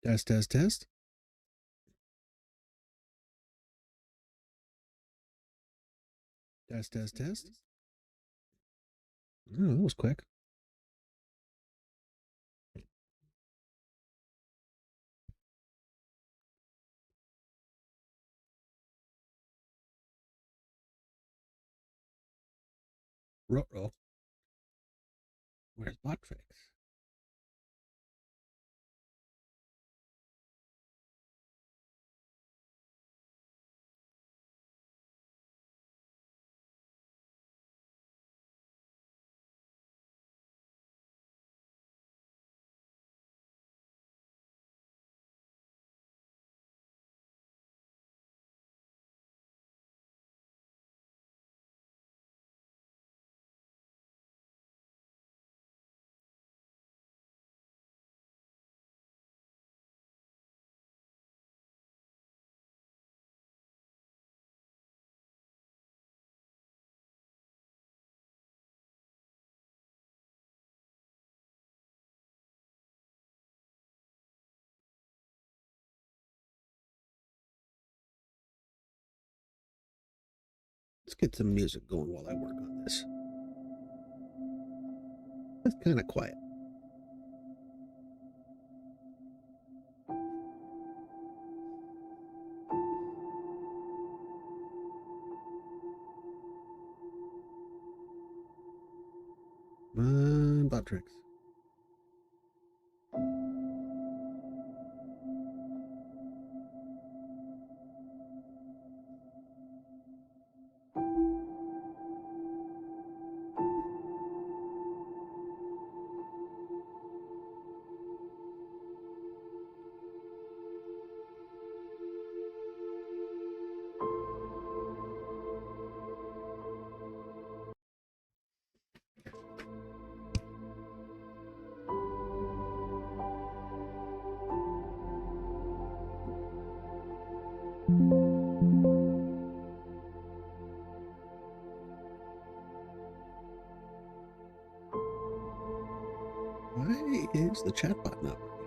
Test, test, test. Test, test, test. Oh, that was quick. Roll. Where's Botrix? Let's get some music going while I work on this. It's kind of quiet. Botrix. Why is the chatbot not working?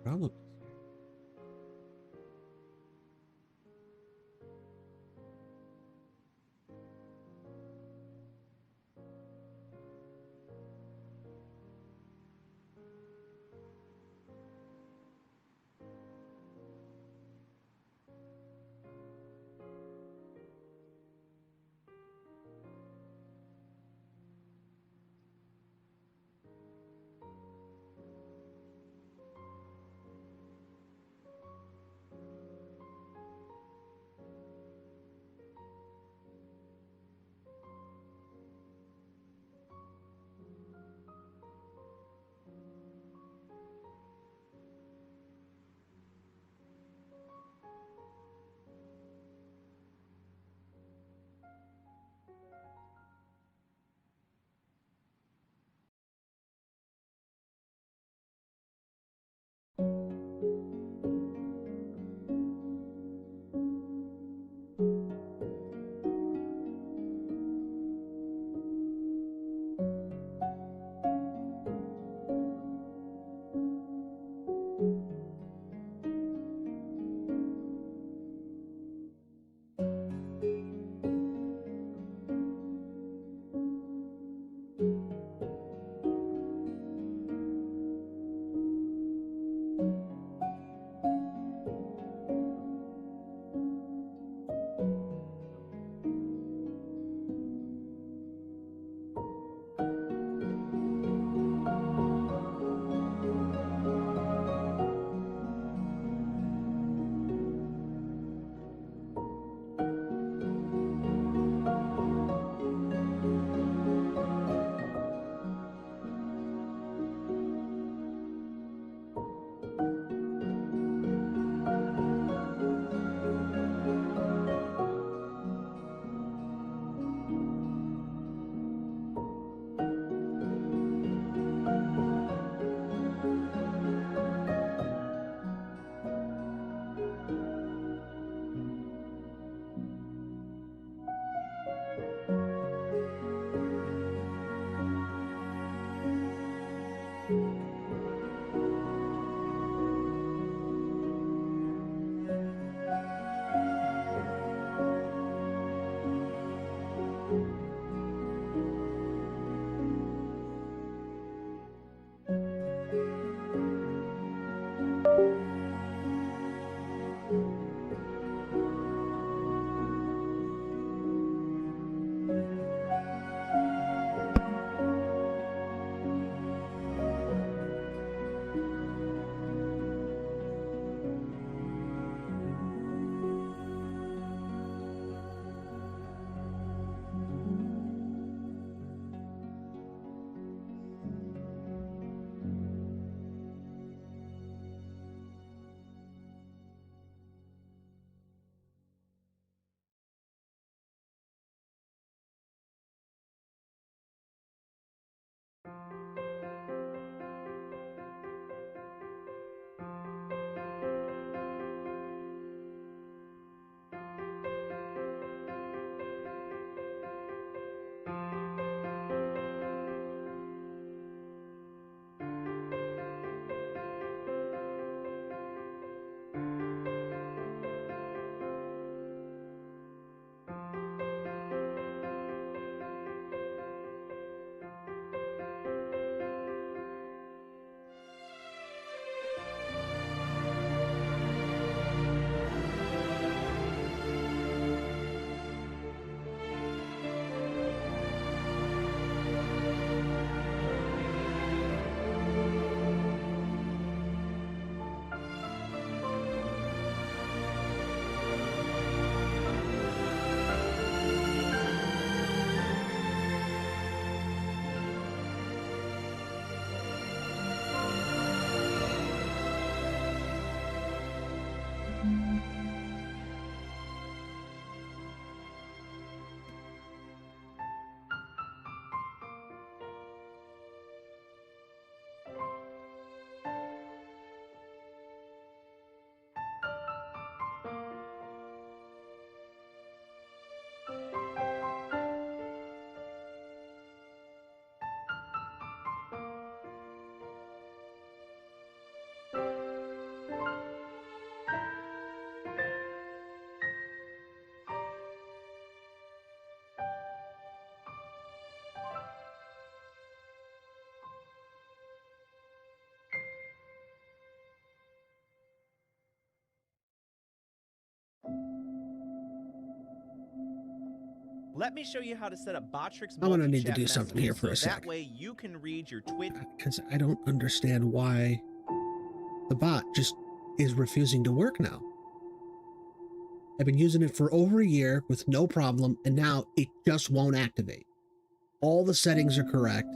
Problem. Let me show you how to set up Botrix I'm gonna need to multi-chat do something messages here for so a sec. that way you can read your Twitch. Because I don't understand why the bot just is refusing to work now. I've been using it for over a year with no problem, and now it just won't activate. All the settings are correct.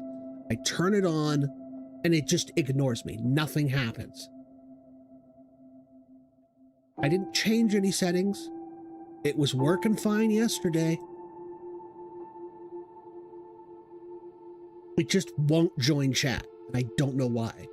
I turn it on, and it just ignores me. Nothing happens. I didn't change any settings. It was working fine yesterday. It just won't join chat, and I don't know why.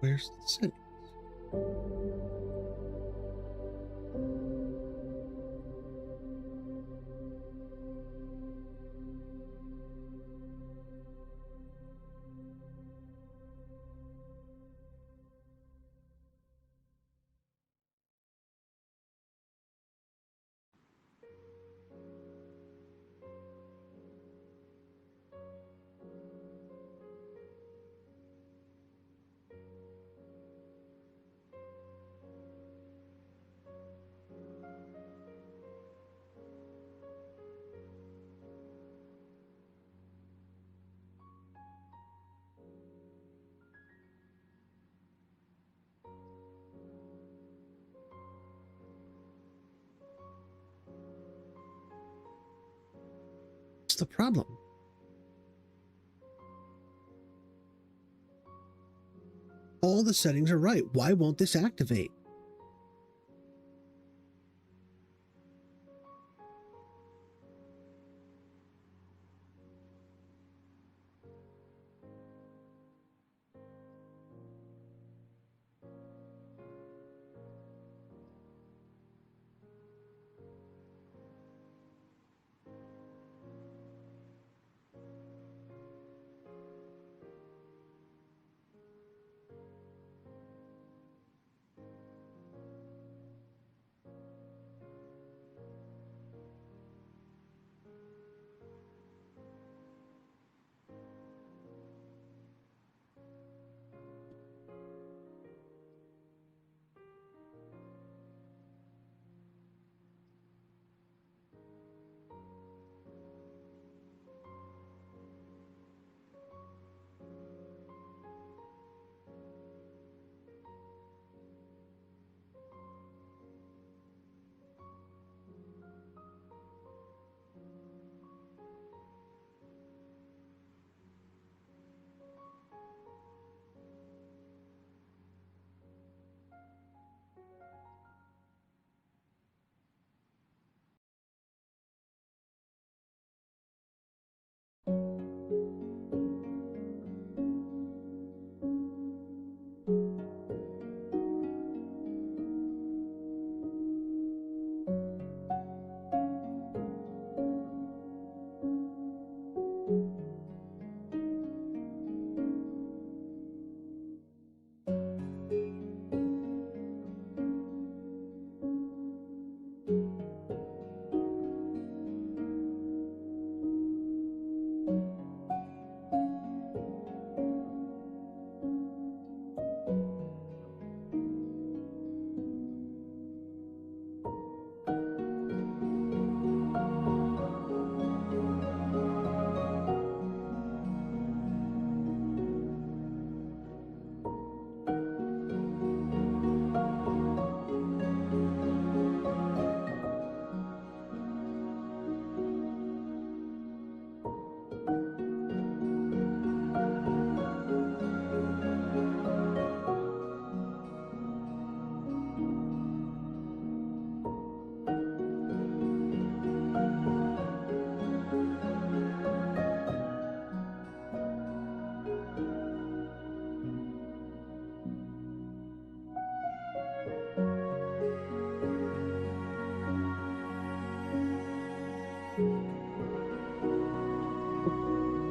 Where's the settings? the problem? All the settings are right. Why won't this activate?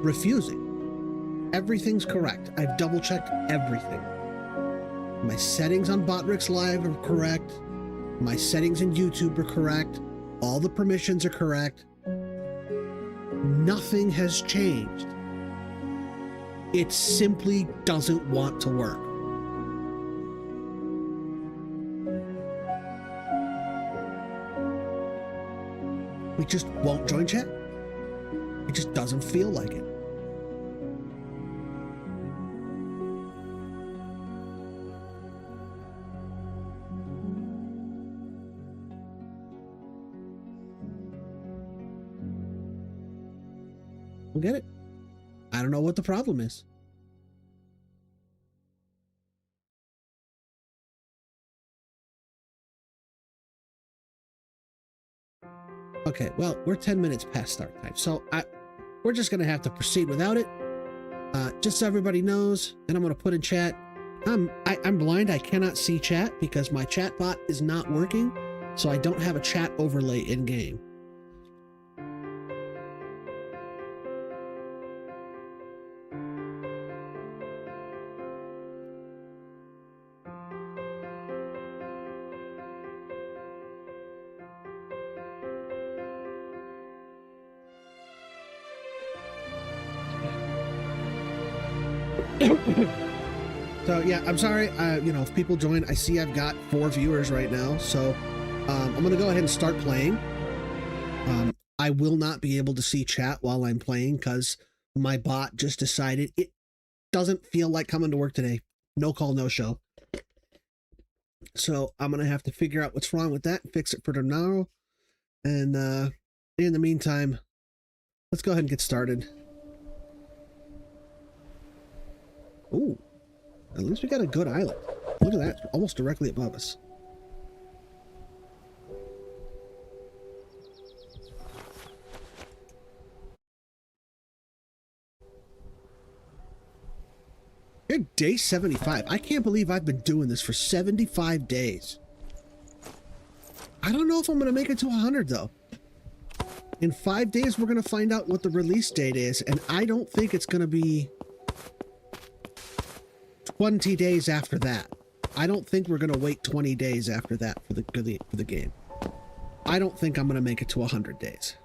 Refusing. Everything's correct. I've double checked everything. My settings on Botrix Live are correct. My settings in YouTube are correct. All the permissions are correct. Nothing has changed. It simply doesn't want to work. We just won't join chat. It just doesn't feel like it. Don't get it. I don't know what the problem is. Okay, well, we're 10 minutes past start time, so we're just gonna have to proceed without it. Just so everybody knows, and I'm gonna put in chat. I'm blind. I cannot see chat because my chat bot is not working, so I don't have a chat overlay in game. So yeah, I'm sorry. You know, if people join, I see I've got 4 viewers right now. So I'm gonna go ahead and start playing. I will not be able to see chat while I'm playing because my bot just decided it doesn't feel like coming to work today. No call, no show. So I'm gonna have to figure out what's wrong with that and fix it for tomorrow. And in the meantime, Let's go ahead and get started. Ooh, at least we got a good island. Look at that, almost directly above us. We're day 75. I can't believe I've been doing this for 75 days. I don't know if I'm going to make it to 100, though. In 5 days, we're going to find out what the release date is, and I don't think it's going to be 20 days after that. I don't think we're going to wait 20 days after that for the game. I don't think I'm going to make it to 100 days.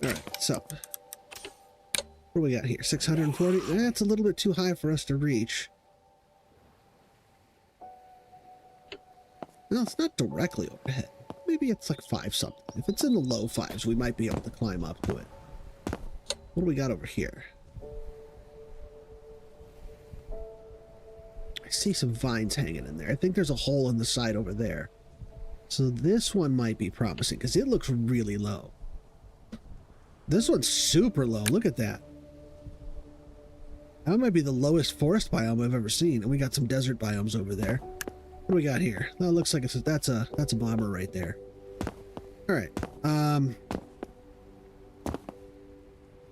Alright, so what do we got here? 640? That's a little bit too high for us to reach. No, it's not directly overhead. Maybe it's like 5 something. If it's in the low 5s, we might be able to climb up to it. What do we got over here? I see some vines hanging in there. I think there's a hole in the side over there. So this one might be promising because it looks really low. This one's super low. Look at that. That might be the lowest forest biome I've ever seen. And we got some desert biomes over there. What do we got here? That looks like that's a bomber right there. All right.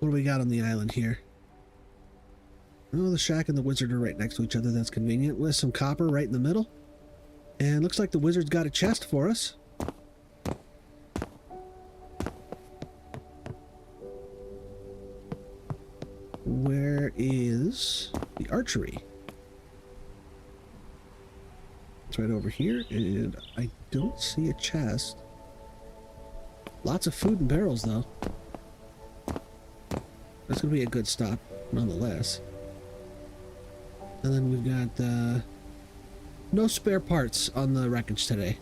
What do we got on the island here? Oh, the shack and the wizard are right next to each other. That's convenient. With some copper right in the middle. And looks like the wizard's got a chest for us. Where is the archery? It's right over here, and I don't see a chest. Lots of food and barrels, though. That's going to be a good stop, nonetheless. And then we've got no spare parts on the wreckage today.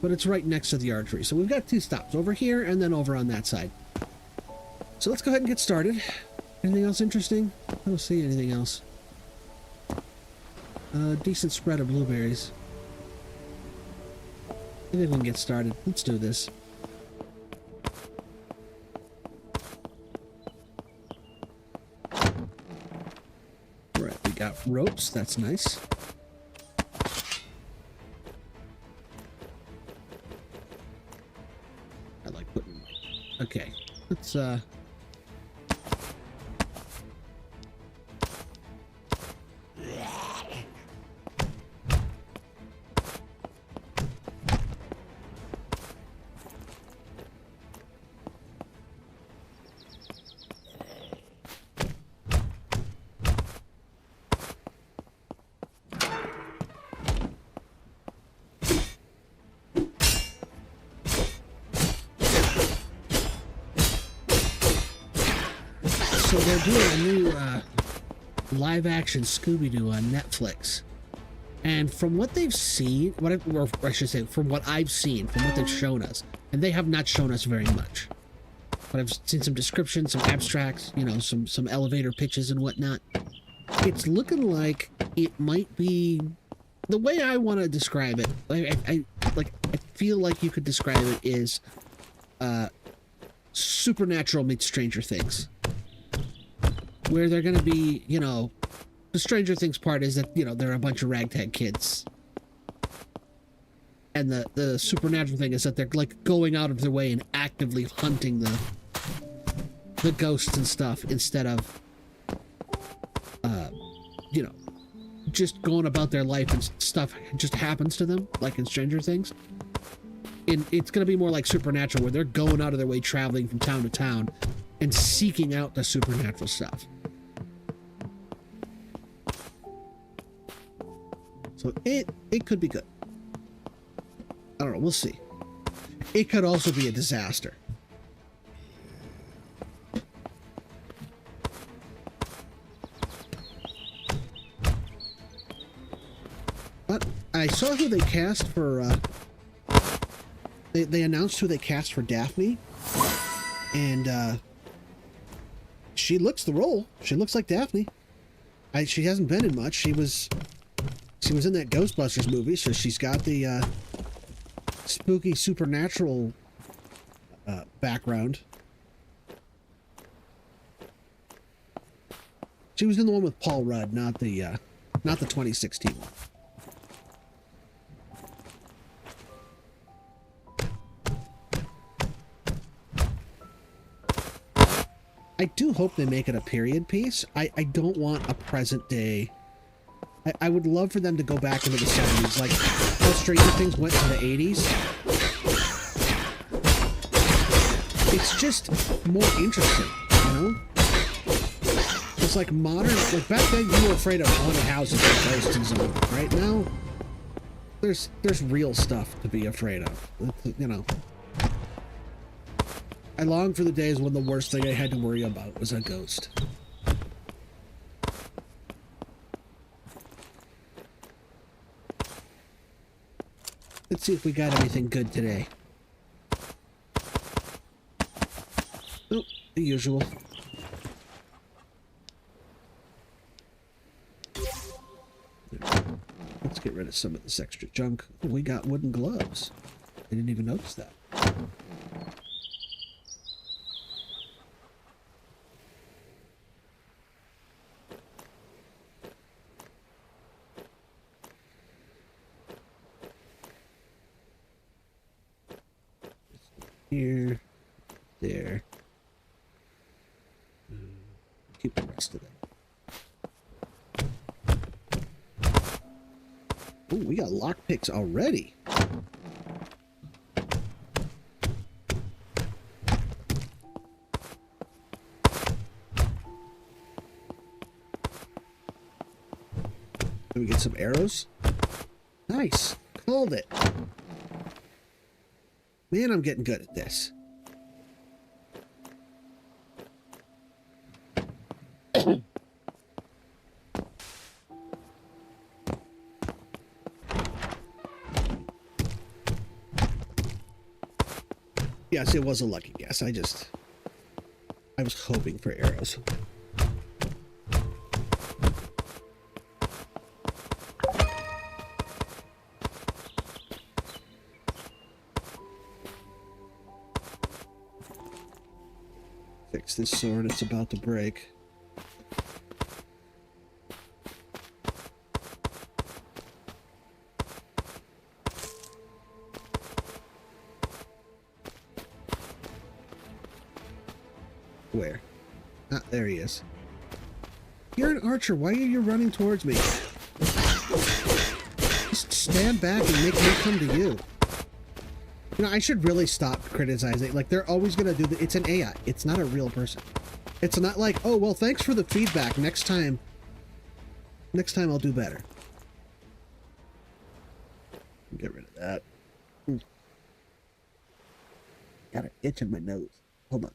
But it's right next to the archery. So we've got 2 stops, over here and then over on that side. So let's go ahead and get started. Anything else interesting? I don't see anything else. Decent spread of blueberries. I think we can get started. Let's do this. Right, we got ropes. That's nice. I like putting... Okay, let's So they're doing a new live-action Scooby-Doo on Netflix, and from what they've seen, or I should say, from what I've seen, from what they've shown us, and they have not shown us very much, but I've seen some descriptions, some abstracts, you know, some elevator pitches and whatnot. It's looking like it might be the way I want to describe it. I feel like you could describe it is Supernatural meets Stranger Things. Where they're going to be, you know, the Stranger Things part is that, you know, they're a bunch of ragtag kids. And the supernatural thing is that they're, like, going out of their way and actively hunting the ghosts and stuff instead of, you know, just going about their life and stuff just happens to them, like in Stranger Things. It's going to be more like Supernatural, where they're going out of their way, traveling from town to town and seeking out the supernatural stuff. So it could be good. I don't know, we'll see. It could also be a disaster. But I saw who they cast for they announced who they cast for Daphne, and she looks the role. She looks like Daphne. She hasn't been in much. She was She was in that Ghostbusters movie, so she's got the spooky supernatural background. She was in the one with Paul Rudd, not the 2016 one. I do hope they make it a period piece. I don't want a present day. I would love for them to go back into the 70s, like how Stranger Things went to the 80s. It's just more interesting, you know? It's like modern, like back then you were afraid of haunted houses and ghosts and zombies. Right now, there's real stuff to be afraid of, you know? I long for the days when the worst thing I had to worry about was a ghost. Let's see if we got anything good today. Oh, the usual. Let's get rid of some of this extra junk. Oh, we got wooden gloves. I didn't even notice that. Here, there. Keep the rest of them. Oh, we got lockpicks already. Can we get some arrows? Nice. Called it. Man, I'm getting good at this. Yes, it was a lucky guess. I was hoping for arrows. Fix this sword, it's about to break. Where? Ah, there he is. You're an archer. Why are you running towards me? Just stand back and make me come to you. You know, I should really stop criticizing. Like, they're always going to do the... It's an AI. It's not a real person. It's not like, oh, well, thanks for the feedback. Next time I'll do better. Get rid of that. Got an itch in my nose. Hold on.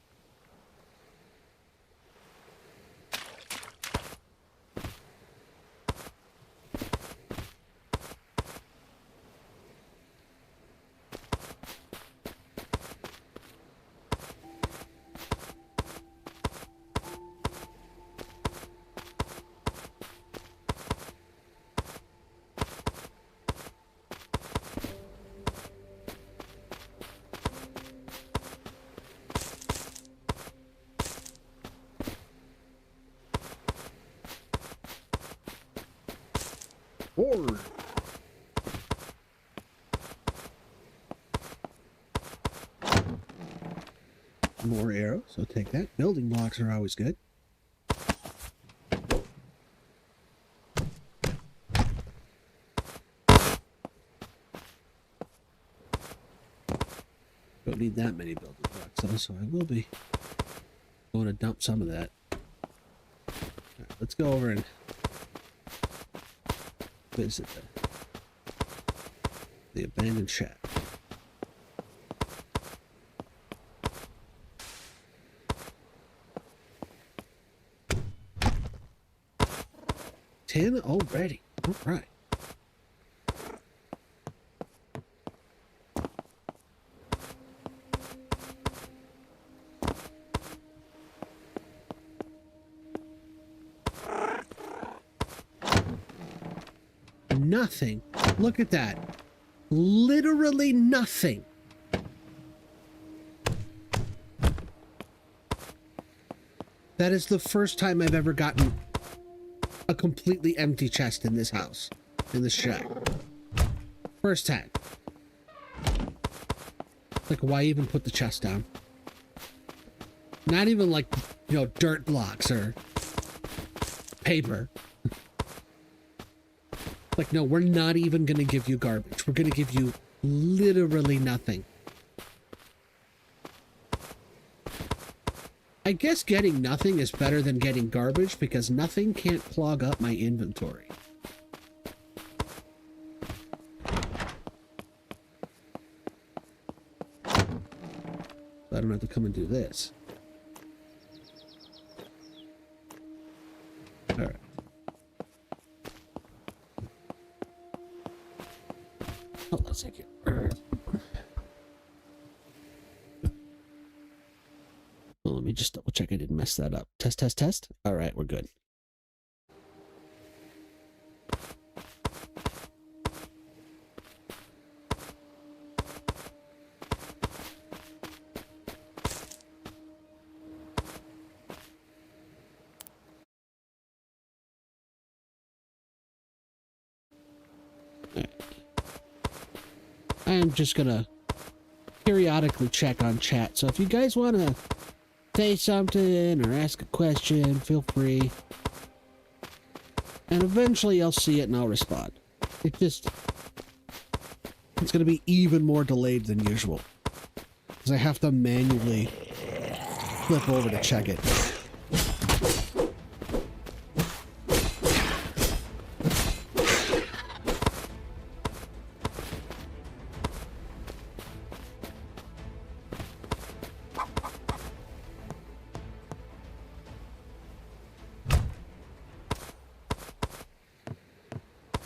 Forward. More arrows, so take that. Building blocks are always good. Don't need that many building blocks though, so I will be going to dump some of that. All right, let's go over and visit the abandoned shack. Ten already. All right. nothing. Look at that. Literally nothing. That is the first time I've ever gotten a completely empty chest in this house, in this shack. First time. Like, why even put the chest down? Not even like, you know, dirt blocks or paper. Like, no, we're not even going to give you garbage. We're going to give you literally nothing. I guess getting nothing is better than getting garbage because nothing can't clog up my inventory. I don't have to come and do this. All right. Hold on a second. Well, let me just double check I didn't mess that up. Test, test, test. All right, we're good. I'm just gonna periodically check on chat. So if you guys want to say something or ask a question, feel free. And eventually I'll see it and I'll respond. It's gonna be even more delayed than usual because I have to manually flip over to check it.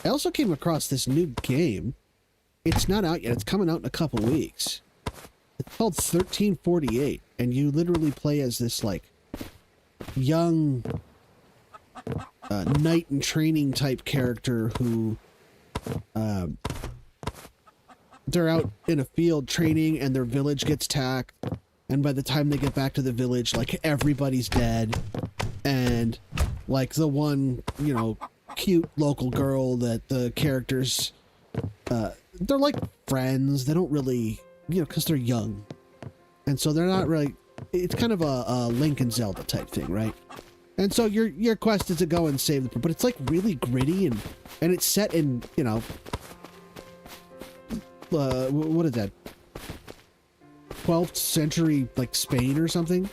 I also came across this new game. It's not out yet. It's coming out in a couple weeks. It's called 1348, and you literally play as this, like, young knight in training type character who they're out in a field training and their village gets attacked, and by the time they get back to the village, like, everybody's dead, and, like, the one, you know, cute local girl that the characters they're like friends. They don't really, you know, because they're young, and so they're not really, it's kind of a Link and Zelda type thing, right? And so your quest is to go and save the, but it's like really gritty and it's set in, you know, what is that, 12th century, like, Spain or something.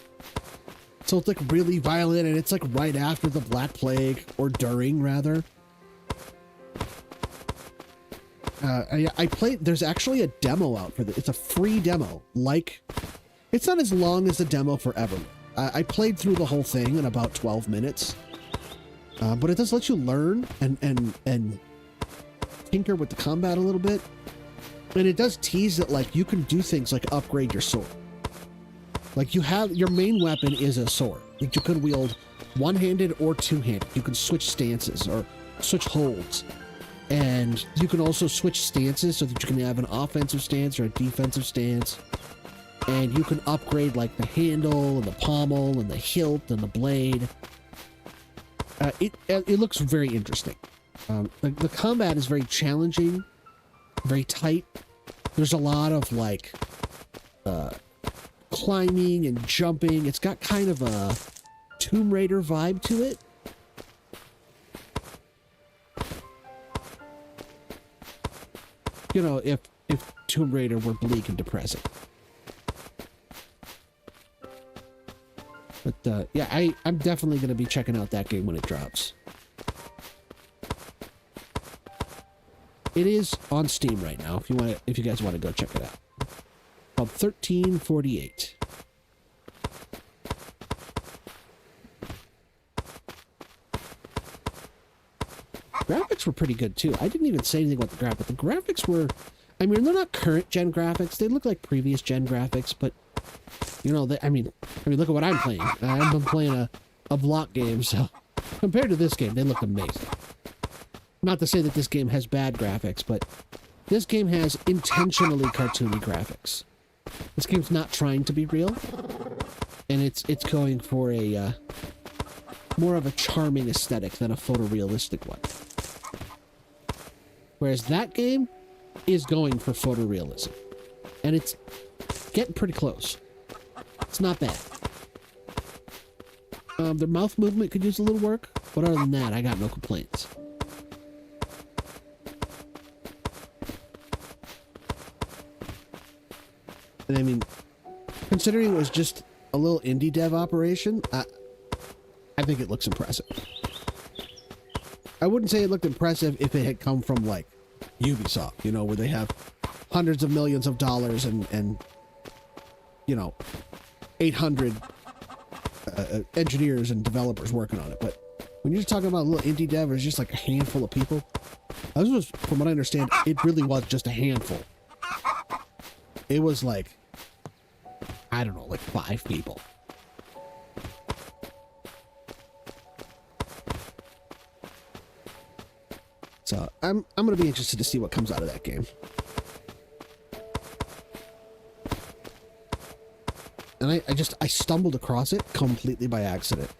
So it's like really violent, and it's like right after the Black Plague, or during rather. I played, there's actually a demo out for this. It's a free demo. Like, it's not as long as the demo for Everwind. I played through the whole thing in about 12 minutes. But it does let you learn and tinker with the combat a little bit. And it does tease that, like, you can do things like upgrade your sword. Like, you have, your main weapon is a sword. Like, you can wield one-handed or two-handed. You can switch stances or switch holds. And you can also switch stances so that you can have an offensive stance or a defensive stance. And you can upgrade, like, the handle and the pommel and the hilt and the blade. It looks very interesting. The combat is very challenging, very tight. There's a lot of, like, climbing and jumping. It's got kind of a Tomb Raider vibe to it. You know, if Tomb Raider were bleak and depressing. But yeah, I'm definitely going to be checking out that game when it drops. It is on Steam right now. If you guys want to go check it out. Called 1348. Graphics were pretty good too. I didn't even say anything about the graphics. The graphics were, I mean, they're not current gen graphics. They look like previous gen graphics, but you know, I mean, look at what I'm playing. I've been playing a block game, so compared to this game, they look amazing. Not to say that this game has bad graphics, but this game has intentionally cartoony graphics. This game's not trying to be real, and it's going for a more of a charming aesthetic than a photorealistic one. Whereas that game is going for photorealism, and it's getting pretty close. It's not bad. Their mouth movement could use a little work, but other than that, I got no complaints. And I mean, considering it was just a little indie dev operation, I think it looks impressive. I wouldn't say it looked impressive if it had come from, like, Ubisoft, you know, where they have hundreds of millions of dollars and you know, 800 engineers and developers working on it. But when you're talking about a little indie dev, it's just like a handful of people. This was, from what I understand, it really was just a handful. It was like, I don't know, like 5 people. So I'm gonna be interested to see what comes out of that game. And I stumbled across it completely by accident.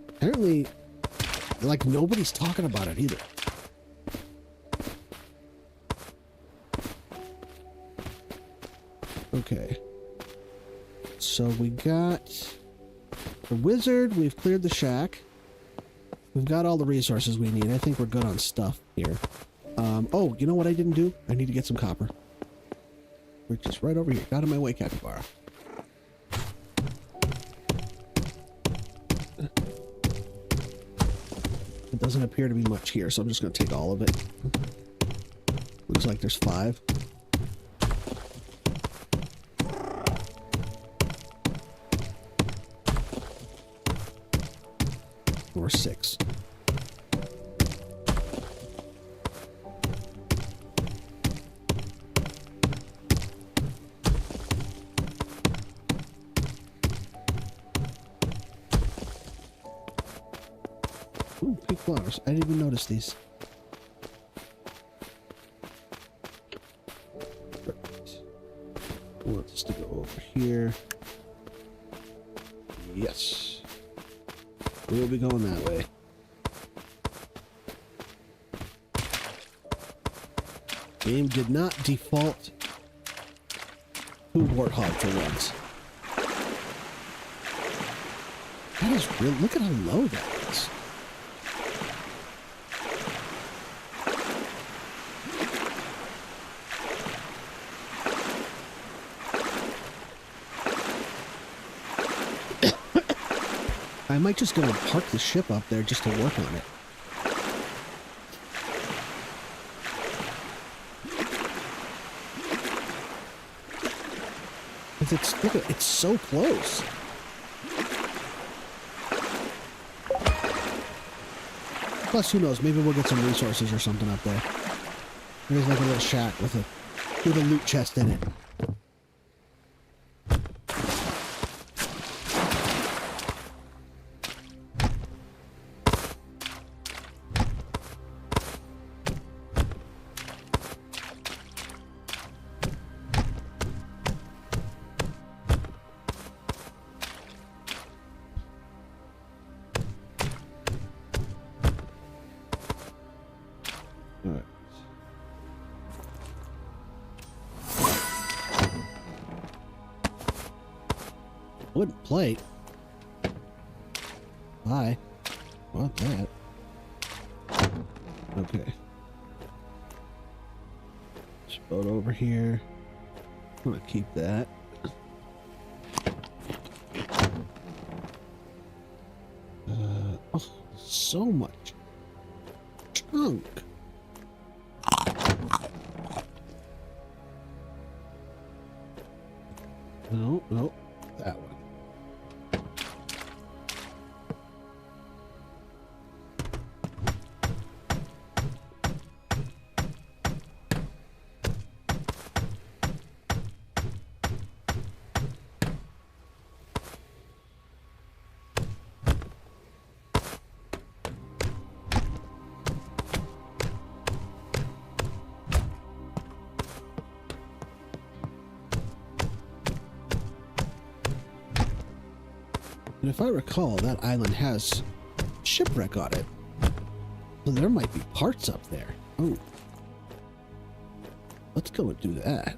Apparently, like, nobody's talking about it either. Okay. So we got the wizard, we've cleared the shack. We've got all the resources we need. I think we're good on stuff here. Oh, you know what I didn't do? I need to get some copper. Which is right over here. Got in my way, capybara. It doesn't appear to be much here, so I'm just going to take all of it. Looks like there's 5. Or 6. Ooh, pink flowers. I didn't even notice these. Perfect. I want this to go over here. Yes. We'll be going that way. Game did not default to Warthog for once. That is real. Look at how low that is. I might just go and park the ship up there just to work on it. Because look, it's so close. Plus, who knows? Maybe we'll get some resources or something up there. There's like a little shack with a loot chest in it. Wooden plate? Why? Want that? Okay. This boat over here. I'm gonna keep that. Oh, so much junk. No, no, that one. And if I recall, that island has shipwreck on it. So there might be parts up there. Oh. Let's go and do that.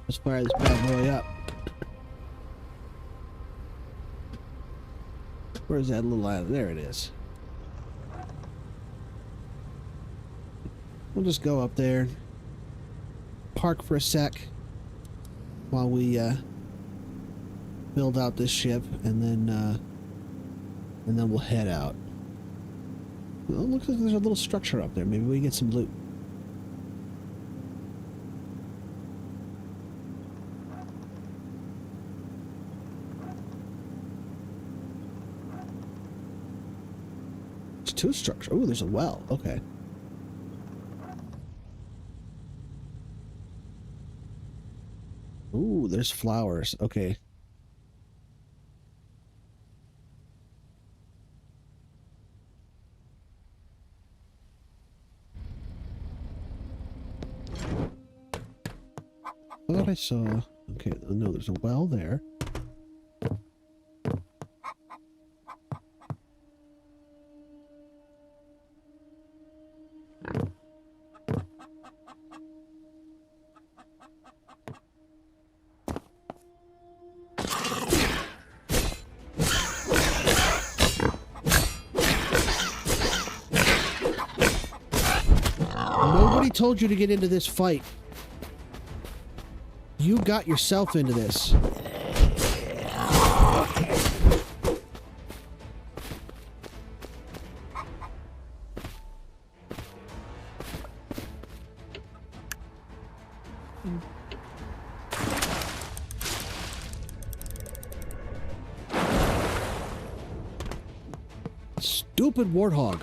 Let's fire this bad boy up. Where's that little island? There it is. We'll just go up there, park for a sec while we build out this ship, and then we'll head out. Well, it looks like there's a little structure up there. Maybe we get some loot. Two structure. Oh, there's a well. Okay. Ooh, there's flowers. Okay. I thought I saw. Okay, no, there's a well there. Nobody told you to get into this fight. You got yourself into this. Stupid warthog.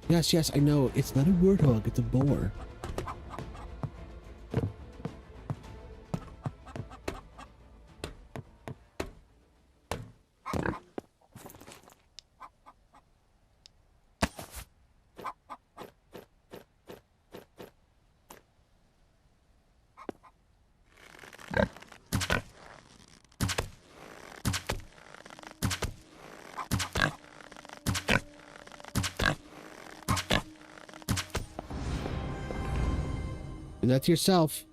Yes, yes, I know. It's not a warthog, it's a boar. Do that to yourself.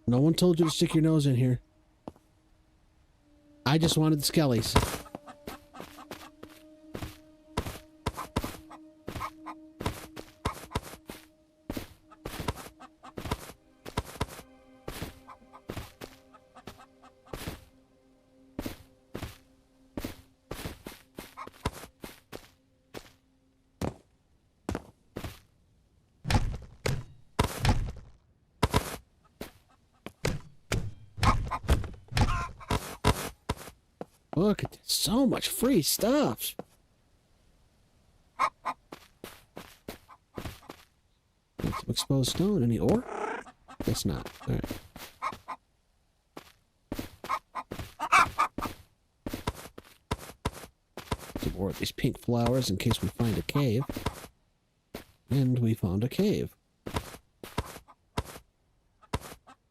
No one told you to stick your nose in here. I just wanted the skellies. Look at this. So much free stuff. Some exposed stone. Any ore? Guess not. Alright. Some more of these pink flowers in case we find a cave. And we found a cave.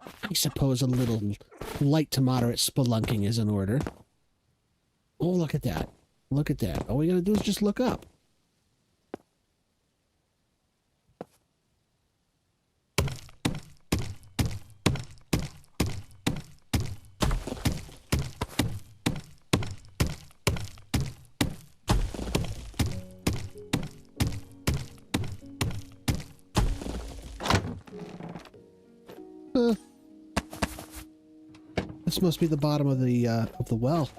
I suppose a little light to moderate spelunking is in order. Oh, look at that. Look at that. All we gotta do is just look up. This must be the bottom of the well.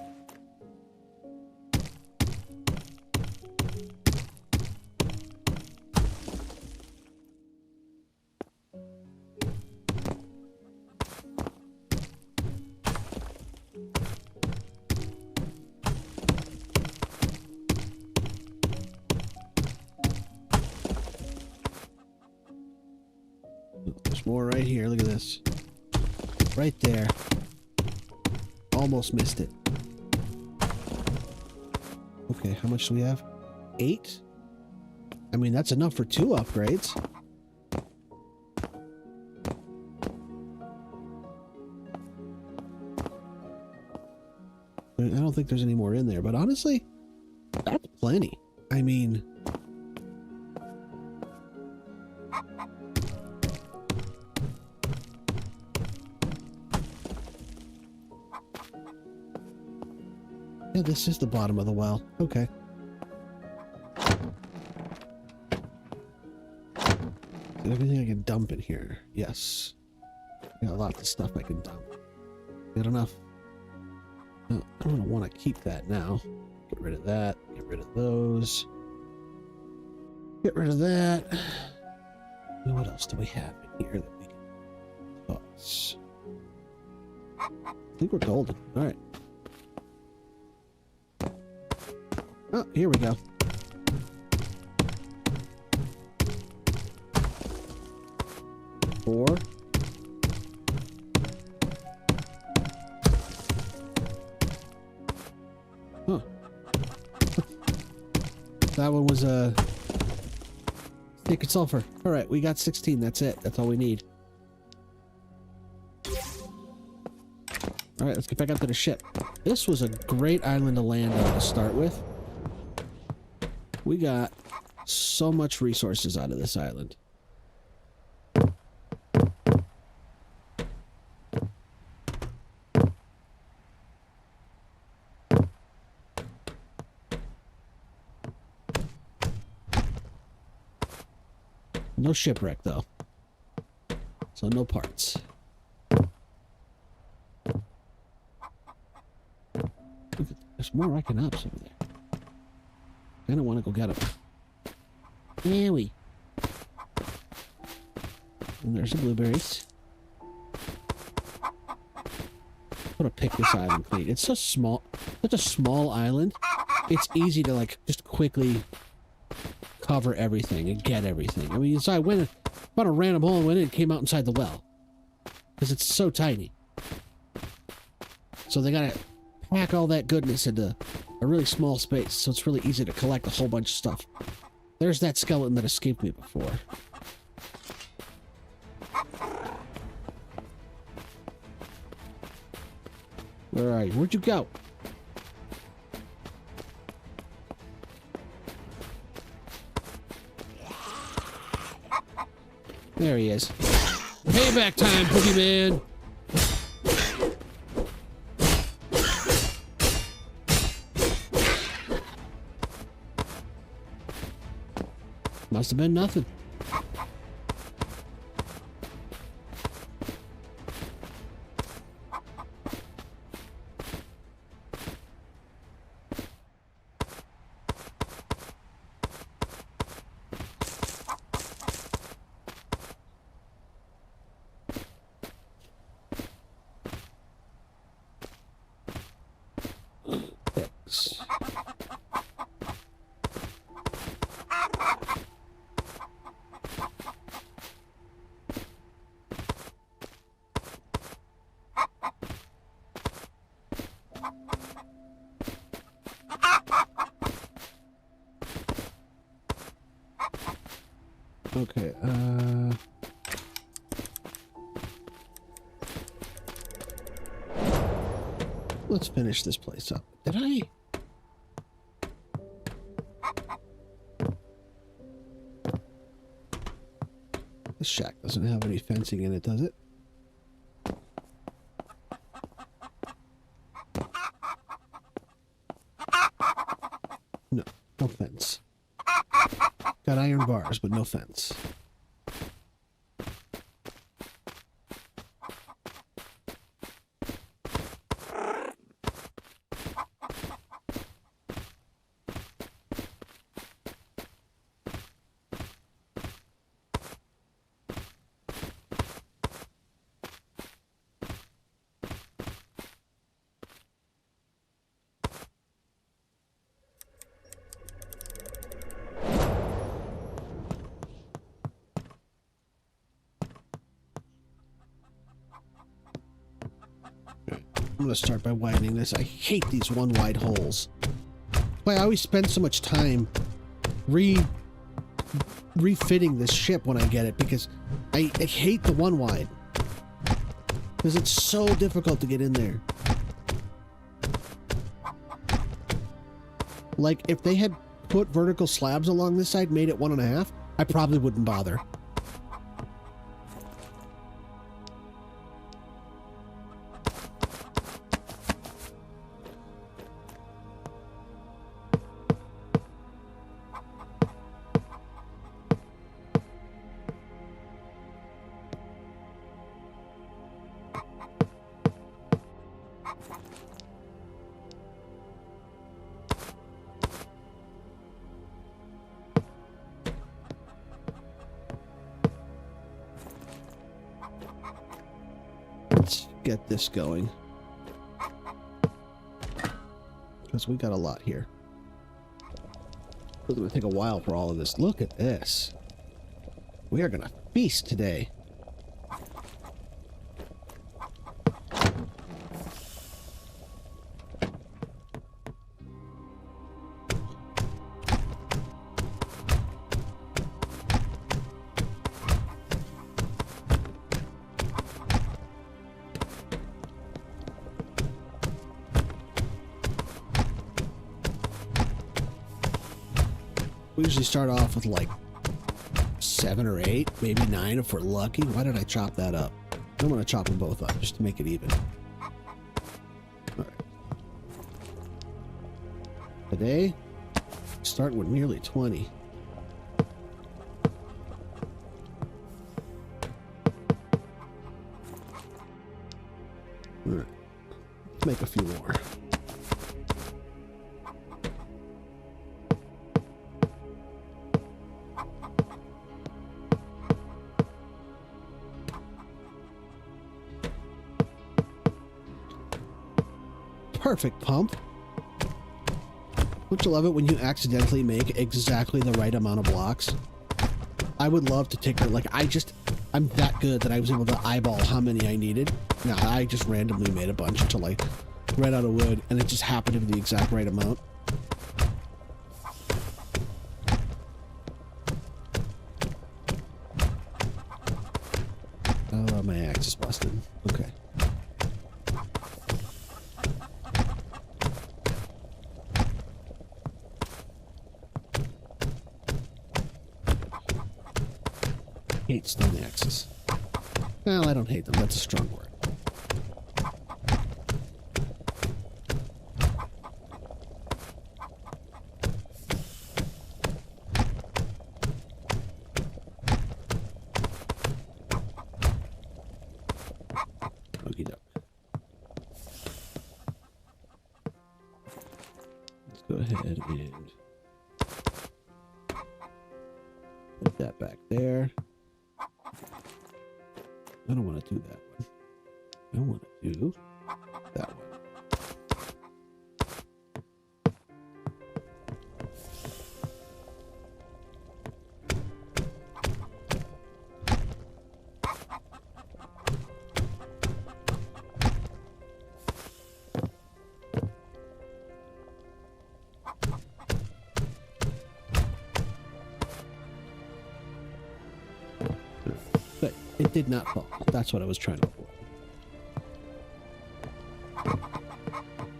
There's more right here. Look at this. Right there. Almost missed it. Okay, how much do we have? 8? I mean, that's enough for 2 upgrades. I don't think there's any more in there, but honestly, that's plenty. I mean... yeah, this is the bottom of the well. Okay. Is everything I can dump in here? Yes. Got lots of stuff I can dump. Good enough. No, I don't want to keep that now. Get rid of that. Get rid of those. Get rid of that. Now what else do we have in here that we can toss? I think we're golden. All right. Oh, here we go. Four. Huh. That one was a sacred sulfur. All right, we got 16. That's it. That's all we need. All right, let's get back up to the ship. This was a great island to land on to start with. We got so much resources out of this island. No shipwreck, though. So no parts. There's more Echinops over there. I don't want to go get them. Anyway. And there's the blueberries. I'm gonna pick this island clean. It's so small. Such a small island. It's easy to, like, just quickly cover everything and get everything. I mean, so I went, found a random hole and went in and came out inside the well. Because it's so tiny. So they gotta pack all that goodness into a really small space, so it's really easy to collect a whole bunch of stuff. There's that skeleton that escaped me before. Where are you? Where'd you go? There he is. Payback time, Boogeyman! Must have been nothing. Thanks. Okay, let's finish this place up. Did I? This shack doesn't have any fencing in it, does it? No, no fence. Got iron bars, but no fence. I'm gonna start by widening this. I hate these one wide holes. Why I always spend so much time refitting this ship when I get it, because I hate the one wide. Because it's so difficult to get in there. Like, if they had put vertical slabs along this side, made it 1.5, I probably wouldn't bother. Let's get this going, because we got a lot here. It's going to take a while for all of this. Look at this. We are going to feast today. We usually start off with like 7 or 8, maybe 9 if we're lucky. Why did I chop that up? I'm going to chop them both up just to make it even. All right. Today, starting with nearly 20. All right. Let's make a few more. Perfect pump. Don't you love it when you accidentally make exactly the right amount of blocks? I would love to take her, like, I'm that good that I was able to eyeball how many I needed. No, I just randomly made a bunch until I ran out of wood, and it just happened to be the exact right amount. Oh, my axe is busted. Okay. Hate stone axes. Well, I don't hate them. That's a strong word. Okie doke. Let's go ahead and put that back there. I don't want to do that one. I want to do that one. But it did not fall. That's what I was trying to avoid.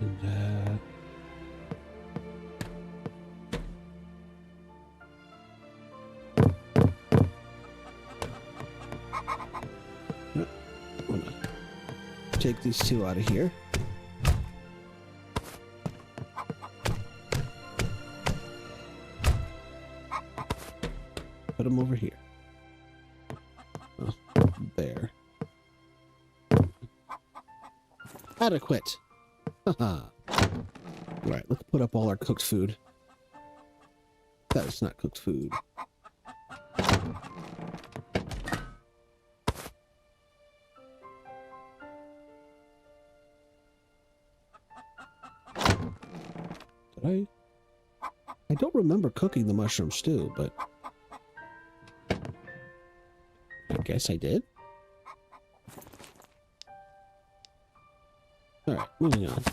And, I'm gonna take these two out of here. Put them over here. Oh, there. Adequate. Haha. Right, let's put up all our cooked food. That is not cooked food. Did I don't remember cooking the mushroom stew, but I guess I did. All right. Moving on.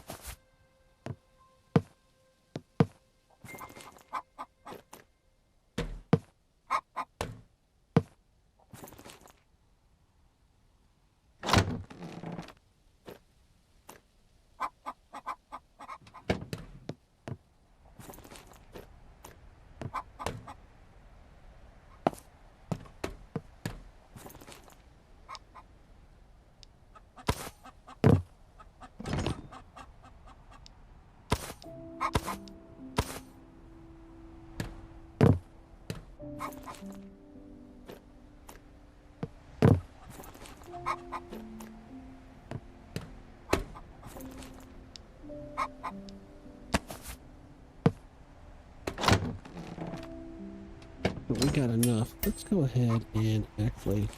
But we got enough. Let's go ahead and actually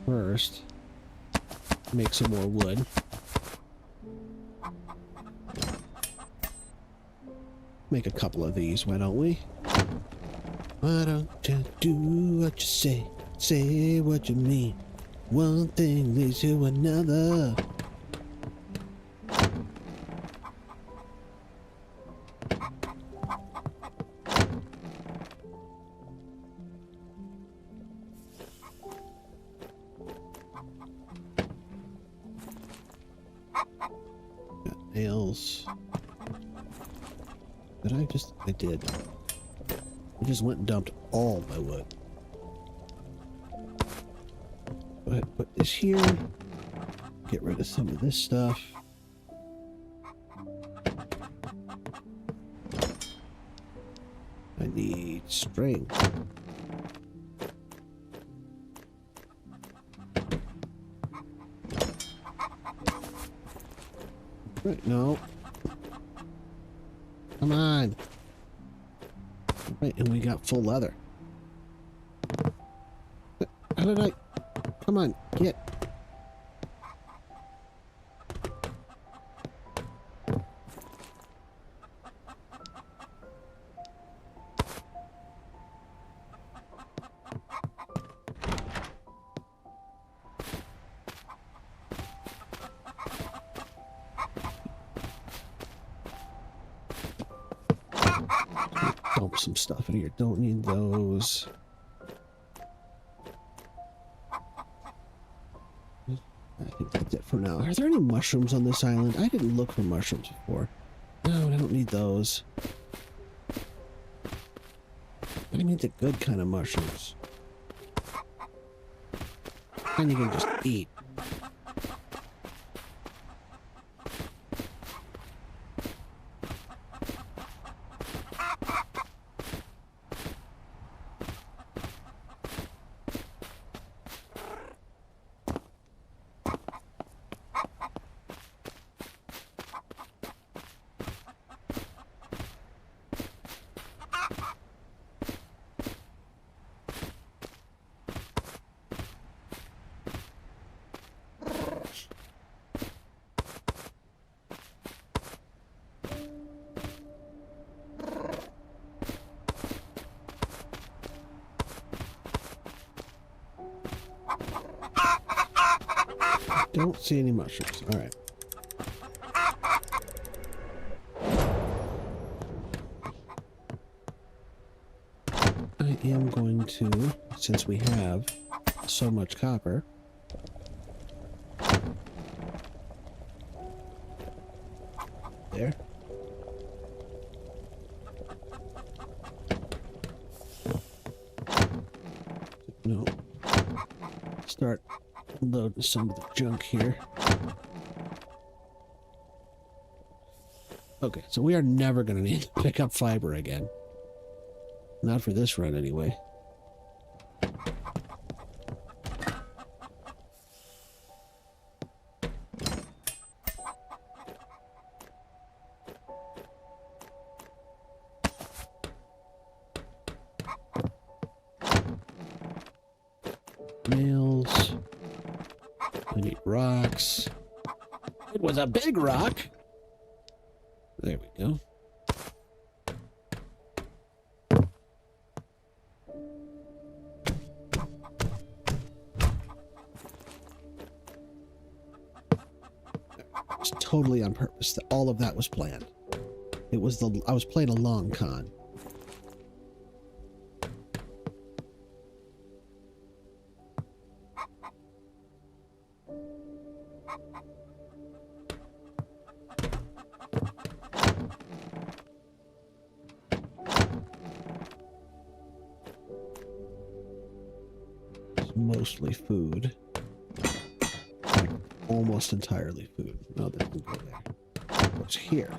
first make some more wood. Make a couple of these, why don't we? Why don't you do what you say what you mean. One thing leads to another. Got nails. I did. I just went and dumped all my wood. Go ahead and put this here. Get rid of some of this stuff. I need string. Right, no. Come on. Right, and we got full leather. How did I? Come on, get. Dump some stuff in here. Don't need those. I think that's it for now. Are there any mushrooms on this island? I didn't look for mushrooms before. No, I don't need those. I need the good kind of mushrooms. And you can just eat. Don't see any mushrooms. All right. I am going to, since we have so much copper, there. No. Start loading some of the junk here. Okay, so we are never going to need to pick up fiber again. Not for this run, anyway. Nails. I need rocks. It was a big rock. There we go. There's totally on purpose. All of that was planned. It was I was playing a long con. It's mostly food. Like almost entirely food. No, that can go there. What's here?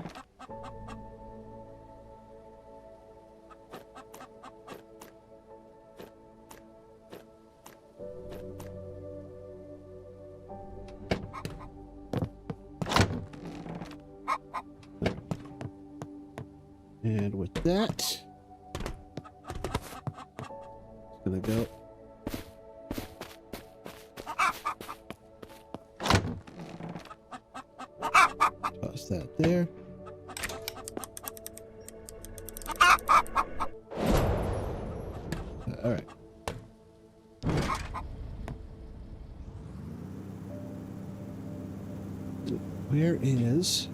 And with that, it's gonna go. Toss that there. All right. Where is...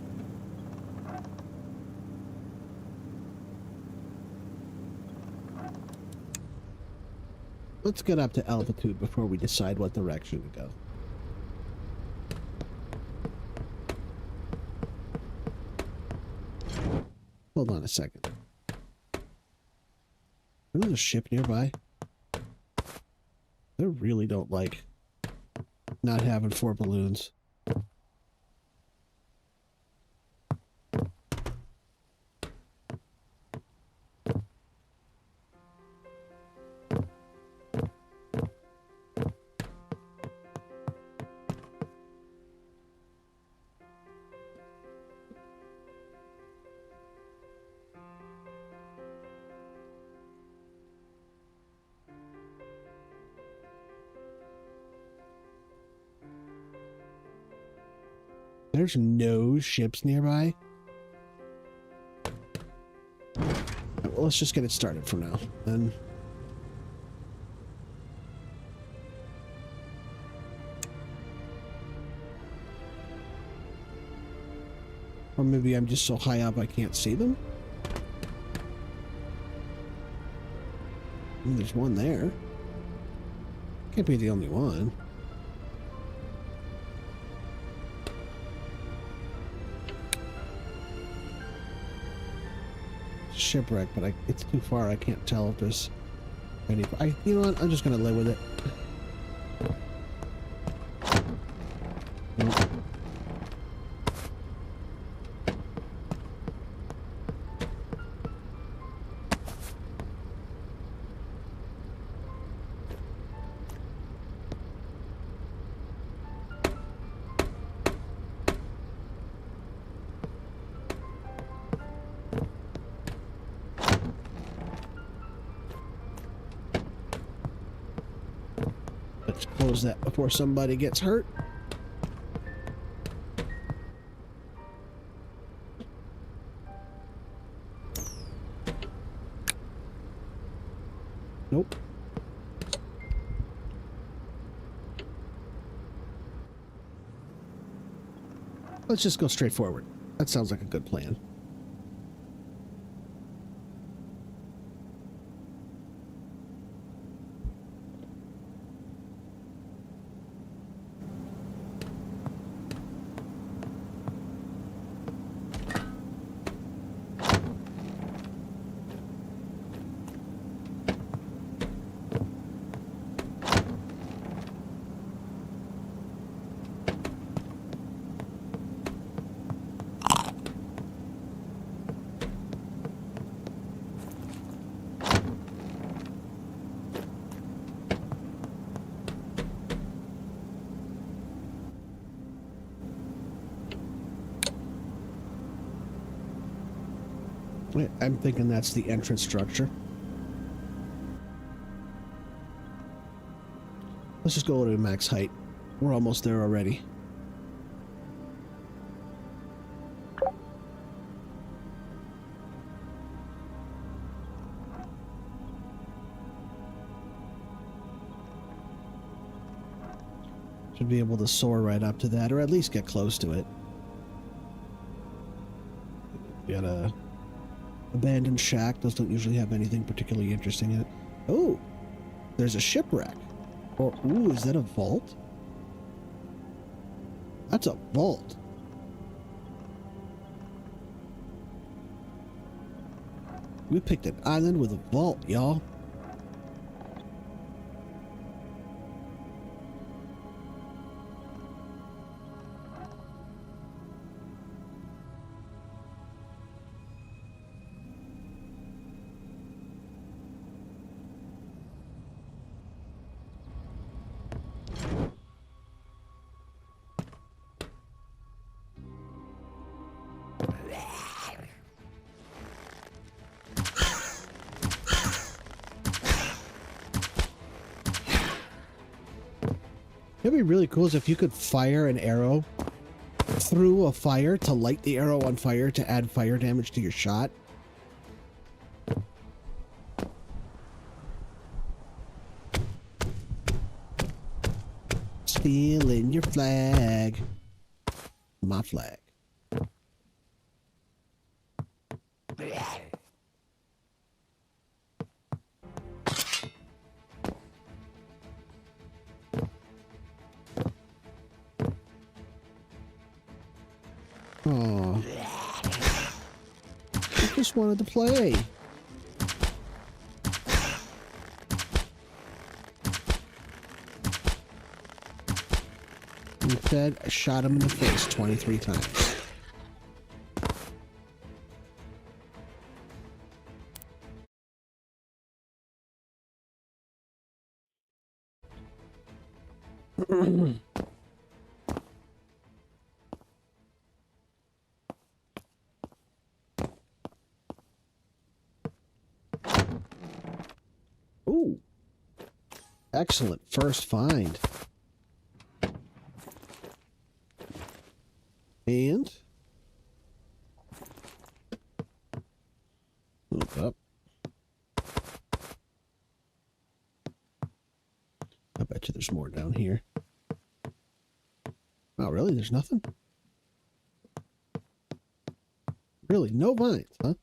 Let's get up to altitude before we decide what direction to go. Hold on a second. There's a ship nearby. I really don't like not having 4 balloons. There's no ships nearby. Well, let's just get it started for now. Then. Or maybe I'm just so high up I can't see them. There's one there. Can't be the only one. Shipwreck, but it's too far. I can't tell if there's any. You know what? I'm just gonna live with it. Nope. Let's close that before somebody gets hurt. Nope. Let's just go straight forward. That sounds like a good plan. I'm thinking that's the entrance structure. Let's just go to max height. We're almost there already. Should be able to soar right up to that, or at least get close to it. got a abandoned shack. Those don't usually have anything particularly interesting in it. Oh, there's a shipwreck. Or, ooh, is that a vault? That's a vault. We picked an island with a vault, y'all. It'd be really cool is if you could fire an arrow through a fire to light the arrow on fire to add fire damage to your shot. Stealing your flag. My flag. Oh, I just wanted to play. Instead, I shot him in the face 23 times. Ooh. Excellent first find. And move up. I bet you there's more down here. Oh, really? There's nothing? Really? No vines, huh?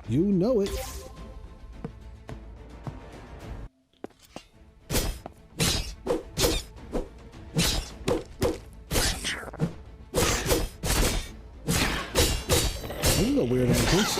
You know it. This is a weird entrance.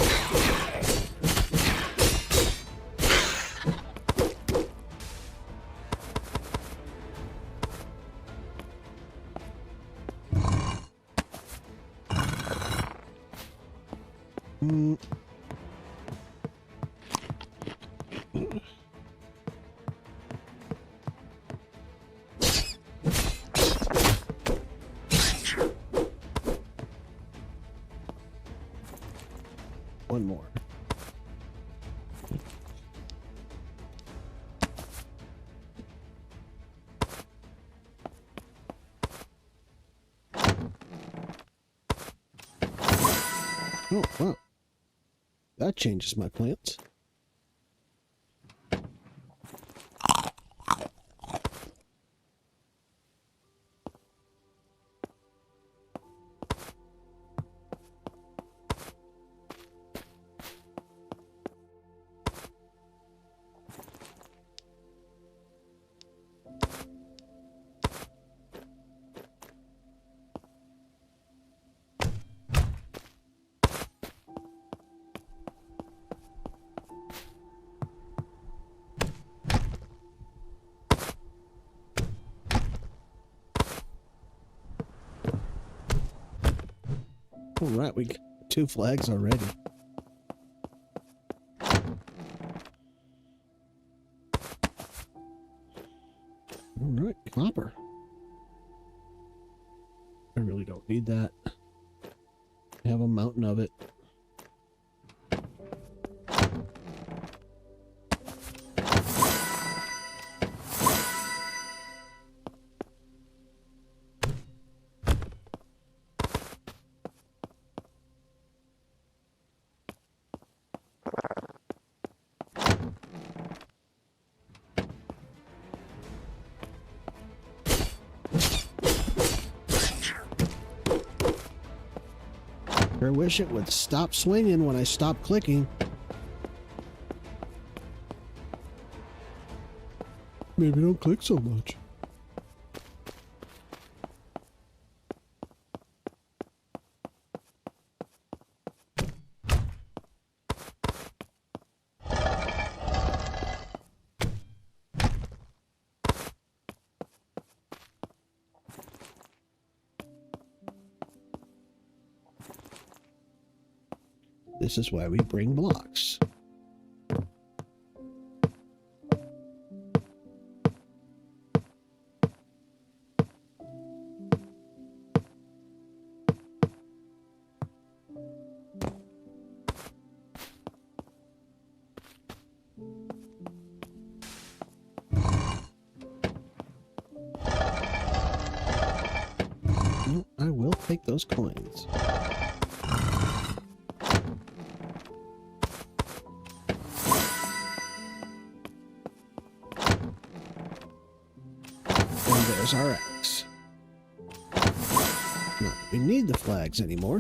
One more. Oh, wow. That changes my plans. All right, we got 2 flags already. All right, copper. I really don't need that. I have a mountain of it. Sure wish it would stop swinging when I stop clicking. Maybe don't click so much. This is why we bring blocks. I will take those coins. There's our X. Not that we need the flags anymore.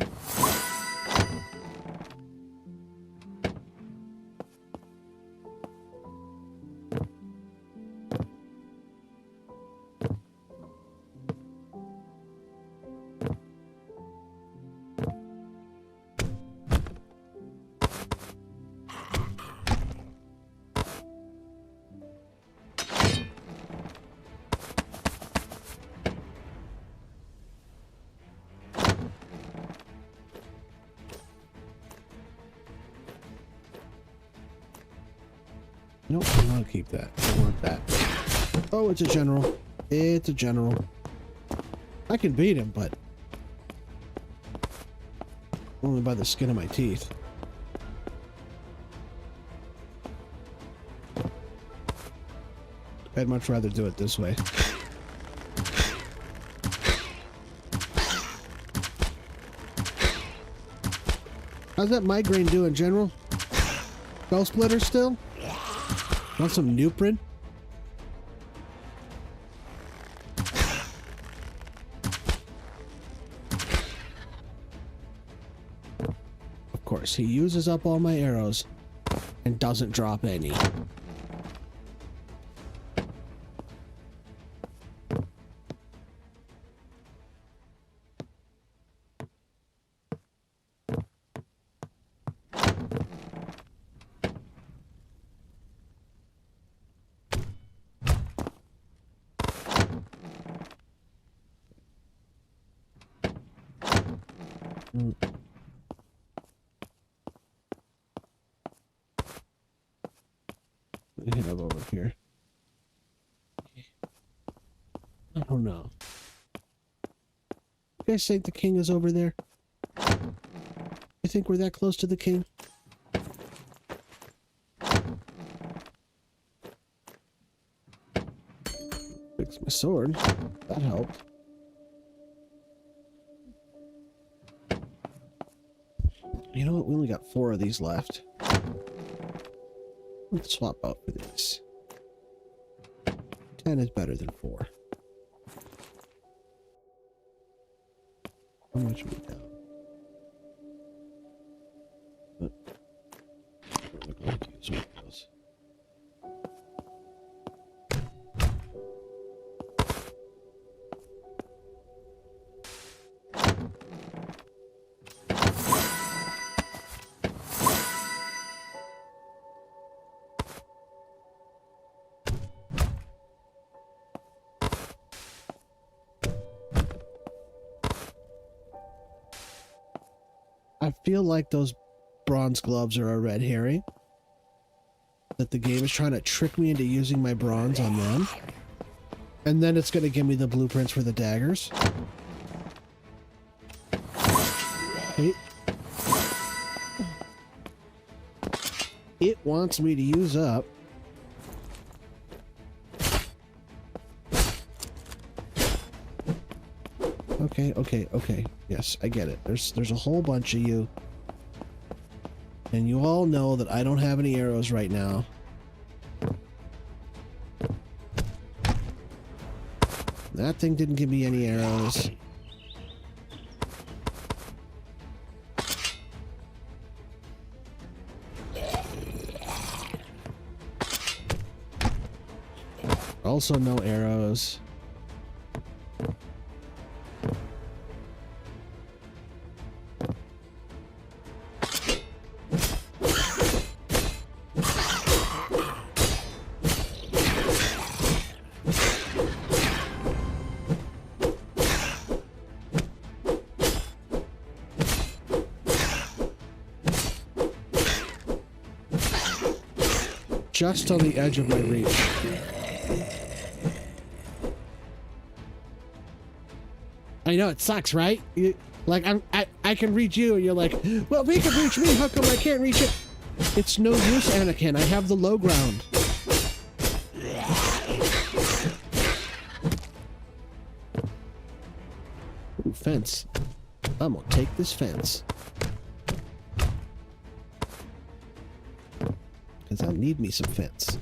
Nope, I want to keep that. I don't want that. Oh, it's a general. It's a general. I can beat him, but only by the skin of my teeth. I'd much rather do it this way. How's that migraine doing, General? Skull splitter still? Want some Nuprin? Of course, he uses up all my arrows and doesn't drop any. What do we have over here? I don't know. You guys think the king is over there? You think we're that close to the king? Fix my sword. That helped. You know what? We only got 4 of these left. Let's swap out for these. 10 is better than 4. How much are we down? But we're going to use one of those. I feel like those bronze gloves are a red herring. That the game is trying to trick me into using my bronze on them. And then it's going to give me the blueprints for the daggers. It wants me to use up. Okay. Yes, I get it. There's a whole bunch of you. And you all know that I don't have any arrows right now. That thing didn't give me any arrows. Also no arrows. Just on the edge of my reach. I know it sucks, right? Like I can reach you, and you're like, well, we can reach me. How come I can't reach it? It's no use, Anakin. I have the low ground. Ooh, fence. I'm gonna take this fence. Because I'll need me some fence.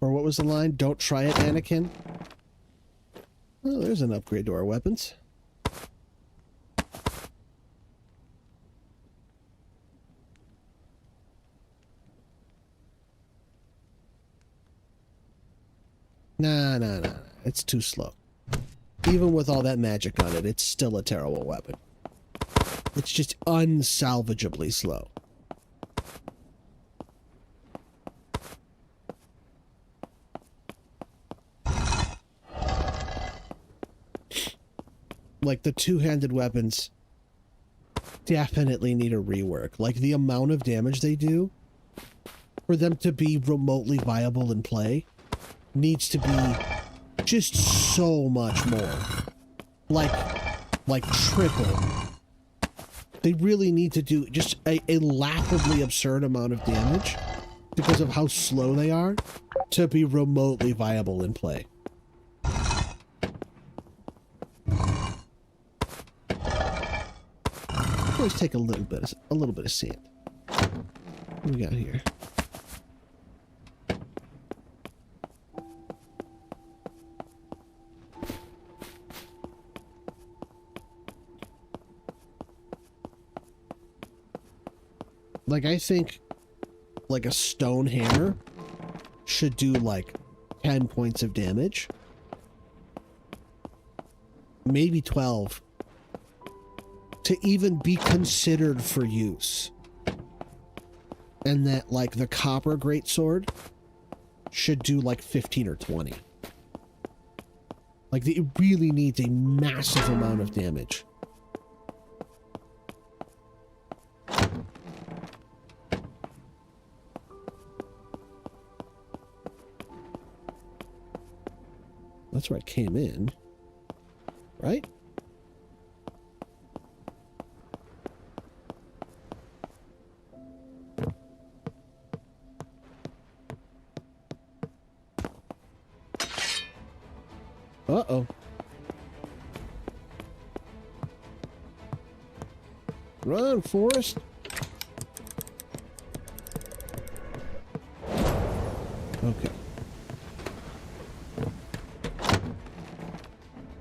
Or what was the line? Don't try it, Anakin. Oh, there's an upgrade to our weapons. Nah. It's too slow. Even with all that magic on it, it's still a terrible weapon. It's just unsalvageably slow. Like, the two-handed weapons definitely need a rework. Like, the amount of damage they do, for them to be remotely viable in play, needs to be just so much more. Like triple. They really need to do just a laughably absurd amount of damage because of how slow they are to be remotely viable in play. Always take a little bit of sand. What do we got here? Like, I think, like, a stone hammer should do, like, 10 points of damage. Maybe 12. To even be considered for use. And that, like, the copper greatsword should do, like, 15 or 20. Like, it really needs a massive amount of damage. That's where I came in, right? Uh-oh. Run, Forrest. Okay.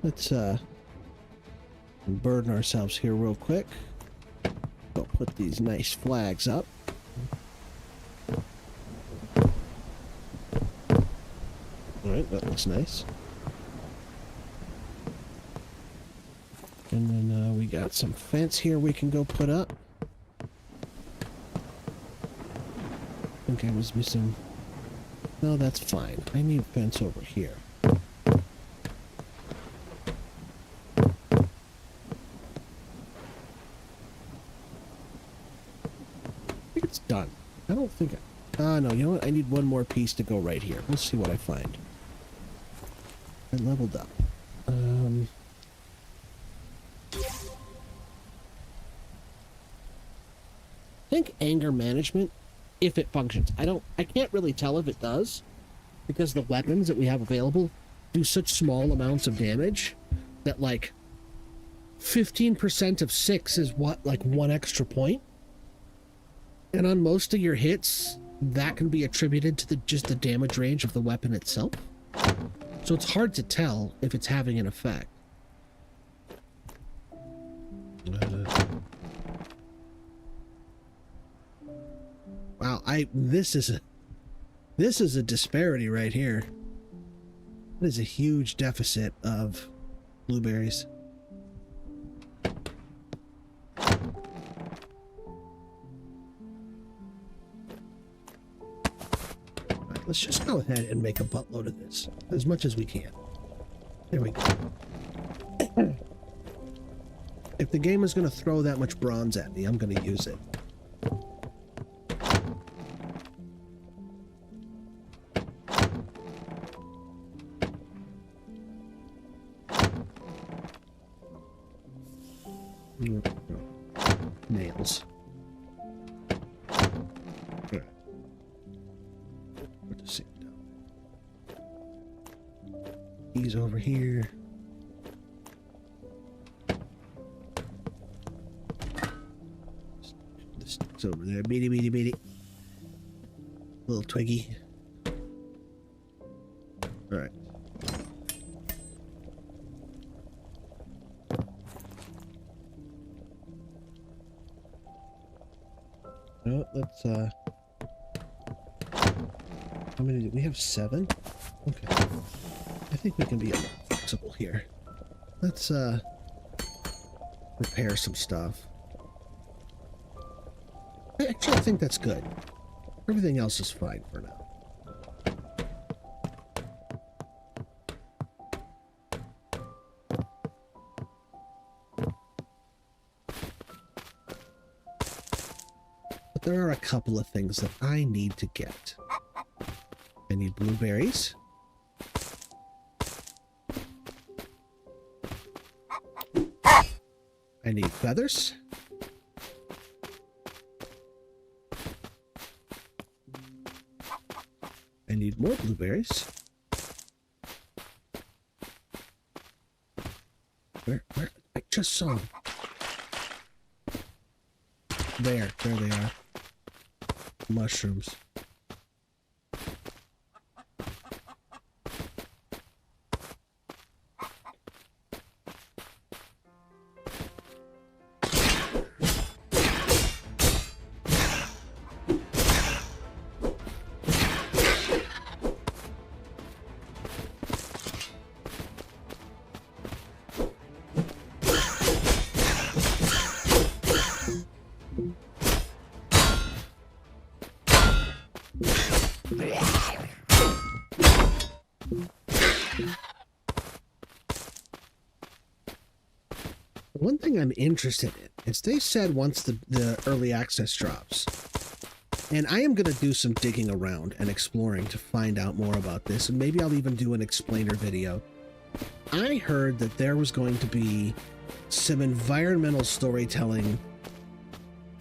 Let's burden ourselves here real quick. We'll put these nice flags up. Alright, that looks nice. And then we got some fence here we can go put up. I think I was missing... No, that's fine. I need fence over here. Done. I don't think no, you know what? I need one more piece to go right here. Let's see what I find. I leveled up. I think anger management, if it functions. I can't really tell if it does, because the weapons that we have available do such small amounts of damage that, like, 15% of 6 is what, like, 1 extra point? And on most of your hits, that can be attributed to just the damage range of the weapon itself. So it's hard to tell if it's having an effect. Wow, this is a disparity right here. That is a huge deficit of blueberries. Alright, let's just go ahead and make a buttload of this. As much as we can. There we go. If the game is going to throw that much bronze at me, I'm going to use it. Nails. Right. Put the same down. These over here. This stick's over there. Beady, beady, beady. Little twiggy. All right. Oh, let's, how many do we have? 7? Okay. I think we can be a little flexible here. Let's, repair some stuff. Actually, I think that's good. Everything else is fine for now. There are a couple of things that I need to get. I need blueberries. I need feathers. I need more blueberries. Where? I just saw them. There they are. Mushrooms. One thing I'm interested in is they said once the early access drops, and I am going to do some digging around and exploring to find out more about this, and maybe I'll even do an explainer video. I heard that there was going to be some environmental storytelling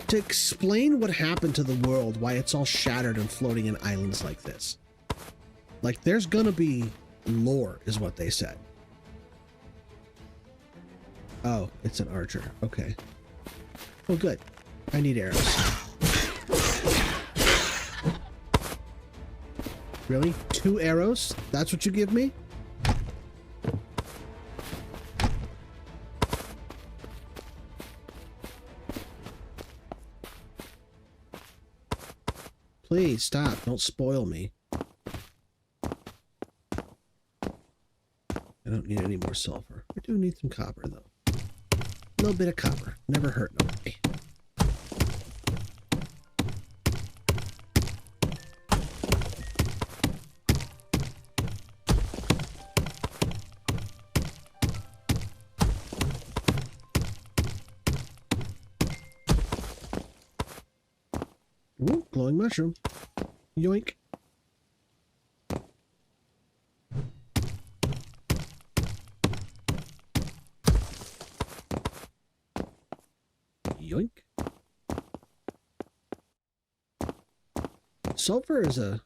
to explain what happened to the world, why it's all shattered and floating in islands like this. Like, there's going to be lore, is what they said. Oh, it's an archer. Okay. Oh, good. I need arrows. Really? 2 arrows? That's what you give me? Please, stop. Don't spoil me. I don't need any more sulfur. I do need some copper, though. A little bit of copper. Never hurt nobody. Ooh, glowing mushroom. Yoink. Yoink. Sulfur is a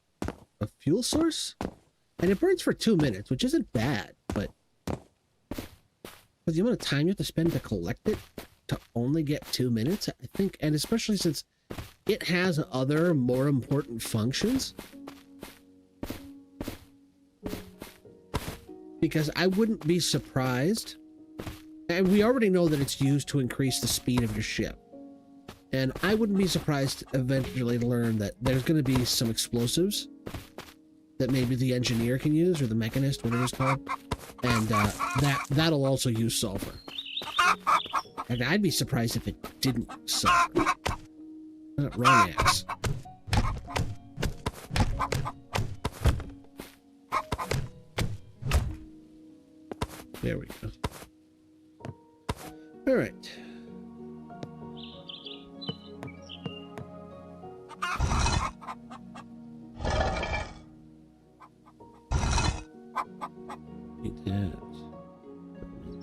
fuel source, and it burns for 2 minutes, which isn't bad, but for the amount of time you have to spend to collect it to only get 2 minutes, I think, and especially since it has other more important functions, because I wouldn't be surprised. And we already know that it's used to increase the speed of your ship. And I wouldn't be surprised eventually to learn that there's going to be some explosives that maybe the engineer can use, or the mechanist, whatever it's called. And that'll also use sulfur. And I'd be surprised if it didn't use sulfur. Wrong axe. There we go. All right. Need that.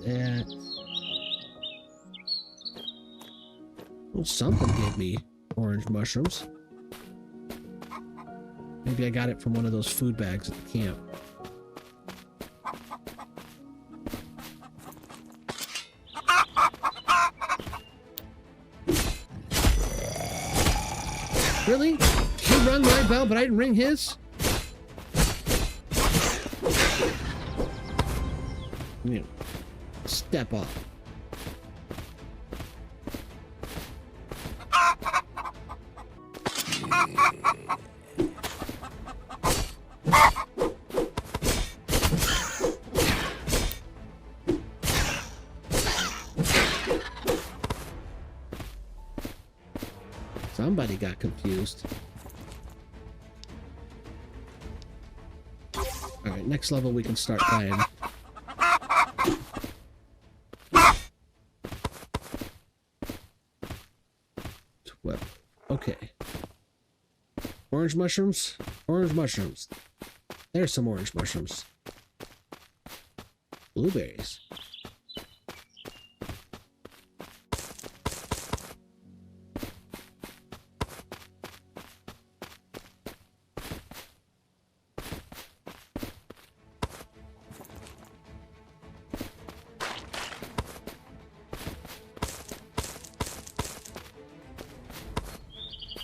That. Well, something gave me orange mushrooms. Maybe I got it from one of those food bags at the camp. Really? He rung my bell, but I didn't ring his? You know, step off. Somebody got confused. Alright, next level we can start playing. Okay. Orange mushrooms? Orange mushrooms. There's some orange mushrooms. Blueberries.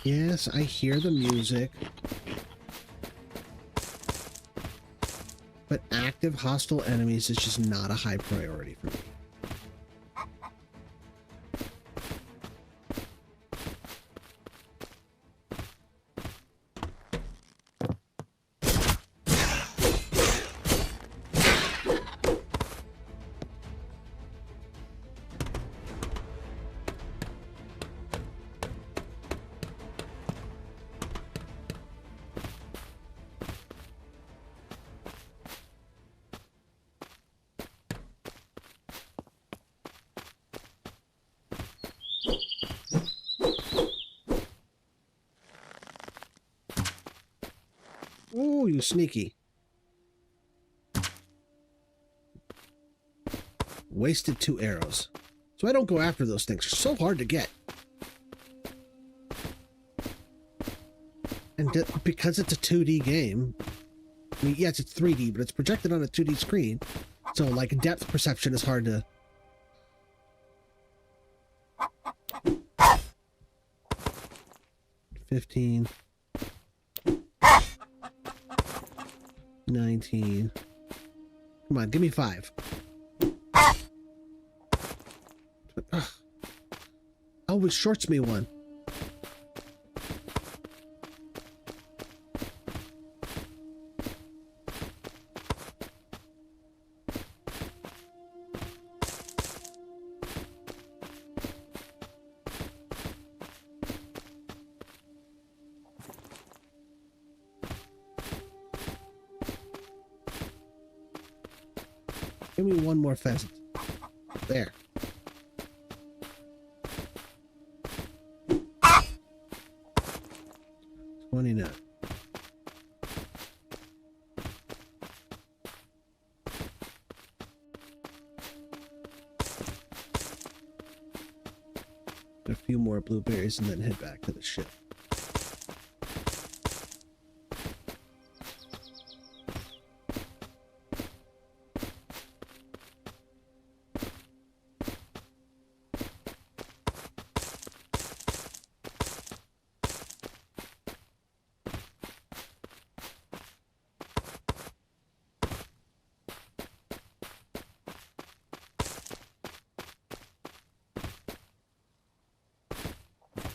Yes, I hear the music. But active hostile enemies is just not a high priority for me. Oh, you sneaky. Wasted 2 arrows. So I don't go after those things. They're so hard to get. And because it's a 2D game, I mean, yes, it's 3D, but it's projected on a 2D screen. So, like, depth perception is hard to... $15. 19. Come on, give me 5. Always shorts me one. Give me one more pheasant. There. $29. A few more blueberries and then head back to the ship.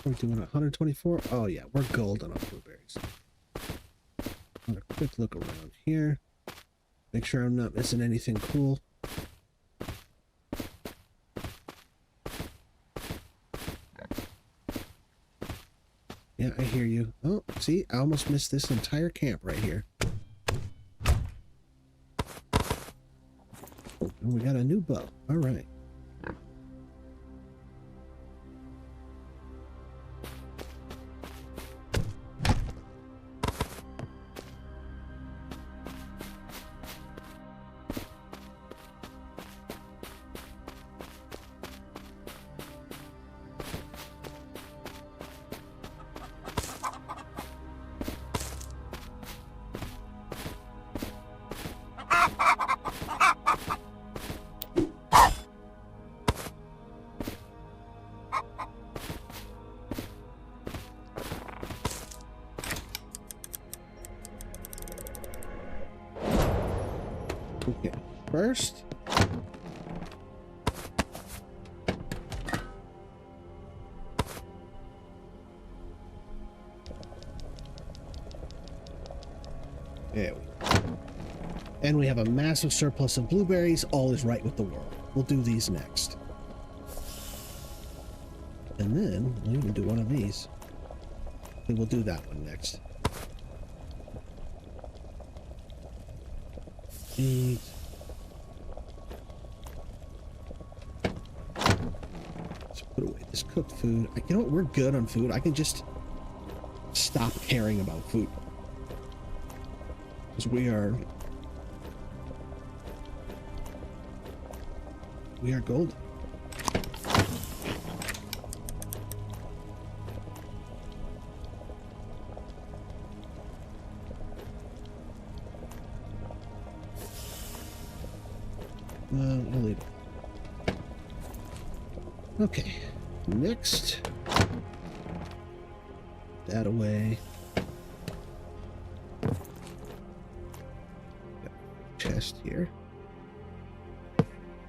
We're doing 124. Oh yeah, we're golden on blueberries. Want a quick look around here. Make sure I'm not missing anything cool. Yeah, I hear you. Oh, see, I almost missed this entire camp right here. Oh, we got a new bow. All right. Okay, first. There we go. And we have a massive surplus of blueberries. All is right with the world. We'll do these next. And then we'll even do one of these. And we'll do that one next. These. Let's put away this cooked food. You know what? We're good on food. I can just stop caring about food. Because we are gold. I'll leave it. Okay, next. That away. Got a chest here.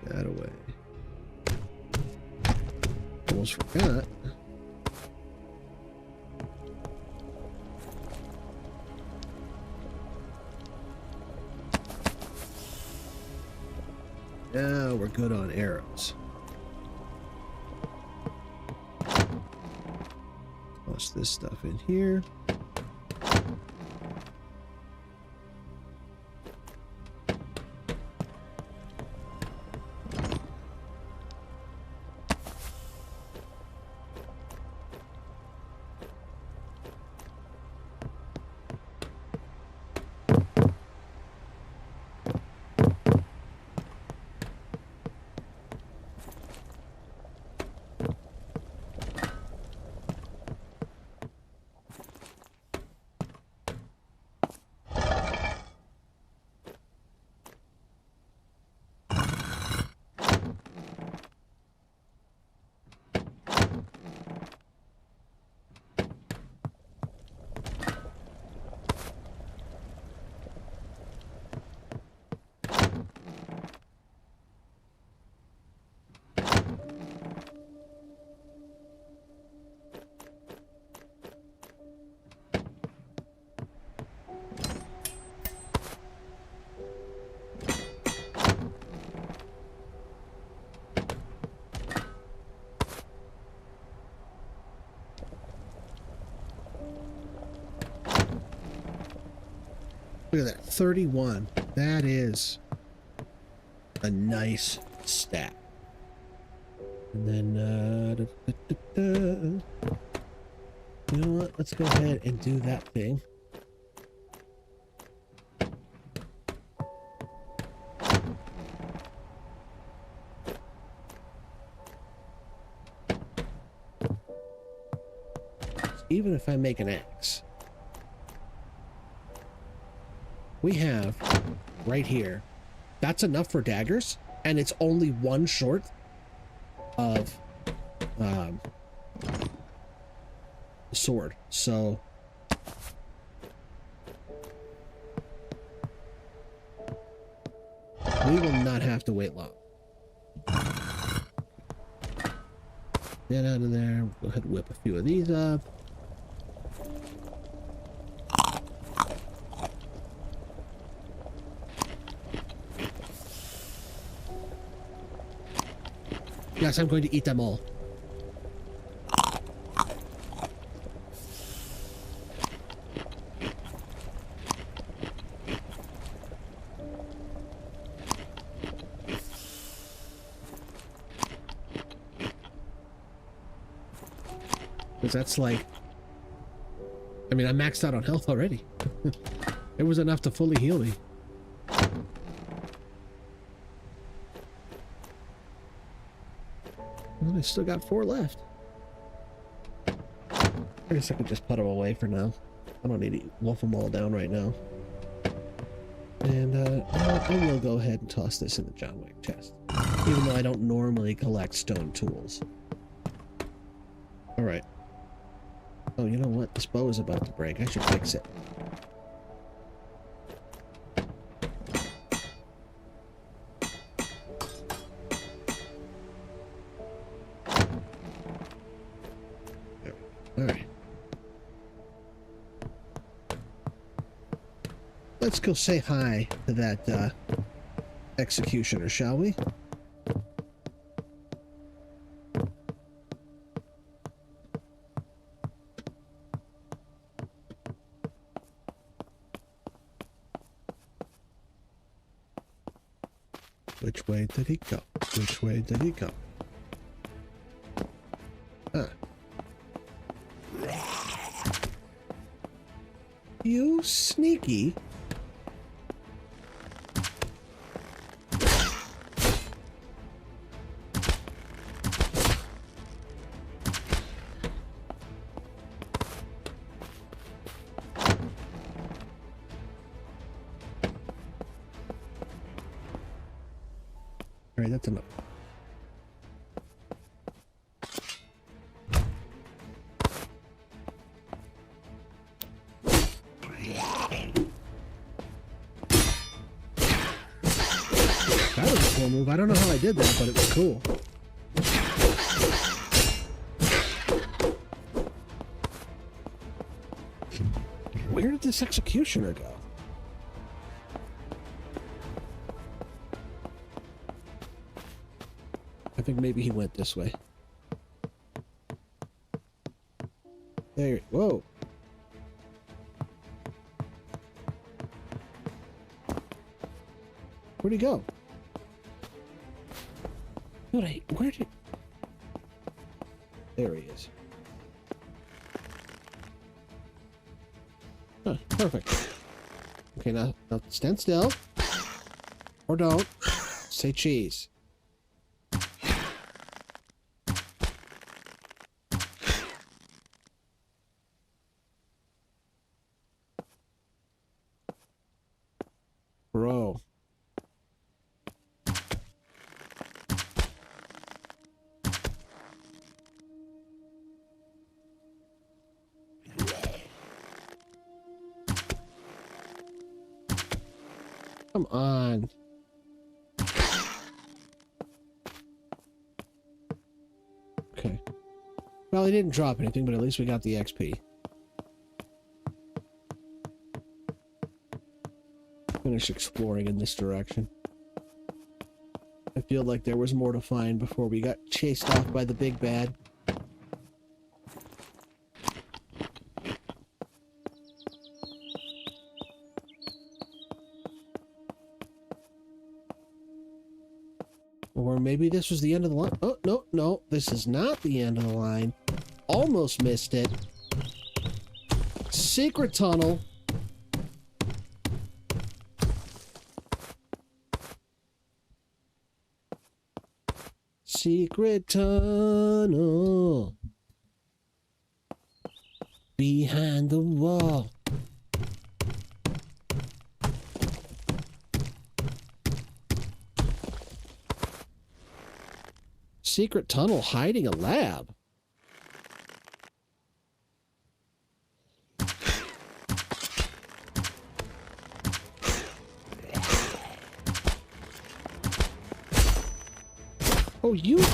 That away. Almost forgot. Now we're good on arrows. Toss this stuff in here. Look at that, 31. That is a nice stat. And then, you know what? Let's go ahead and do that thing. Even if I make an axe, we have right here, that's enough for daggers, and it's only one short of the sword. So we will not have to wait long. Get out of there. Go ahead and whip a few of these up. Yes, I'm going to eat them all. Because that's like... I mean, I maxed out on health already. It was enough to fully heal me. Well, I still got 4 left. I guess I could just put them away for now. I don't need to wolf them all down right now. And I will go ahead and toss this in the John Wick chest. Even though I don't normally collect stone tools. Alright. Oh, you know what? This bow is about to break. I should fix it. Alright. Let's go say hi to that executioner, shall we? Which way did he go? Which way did he go? Huh. You sneaky. All right, that's enough. That was a cool move. I don't know how I did that, but it was cool. Where did this executioner go? I think maybe he went this way. There. Whoa. Where'd he go? Where did... There he is. Huh, perfect. Okay, now stand still. Or don't. Say cheese. Bro. Come on. Okay. Well, he didn't drop anything, but at least we got the XP. Finish exploring in this direction. I feel like there was more to find before we got chased off by the big bad. Or maybe this was the end of the line. Oh, no, no, this is not the end of the line. Almost missed it. Secret tunnel. Secret tunnel. Behind the wall. Secret tunnel hiding a lab. Oh, you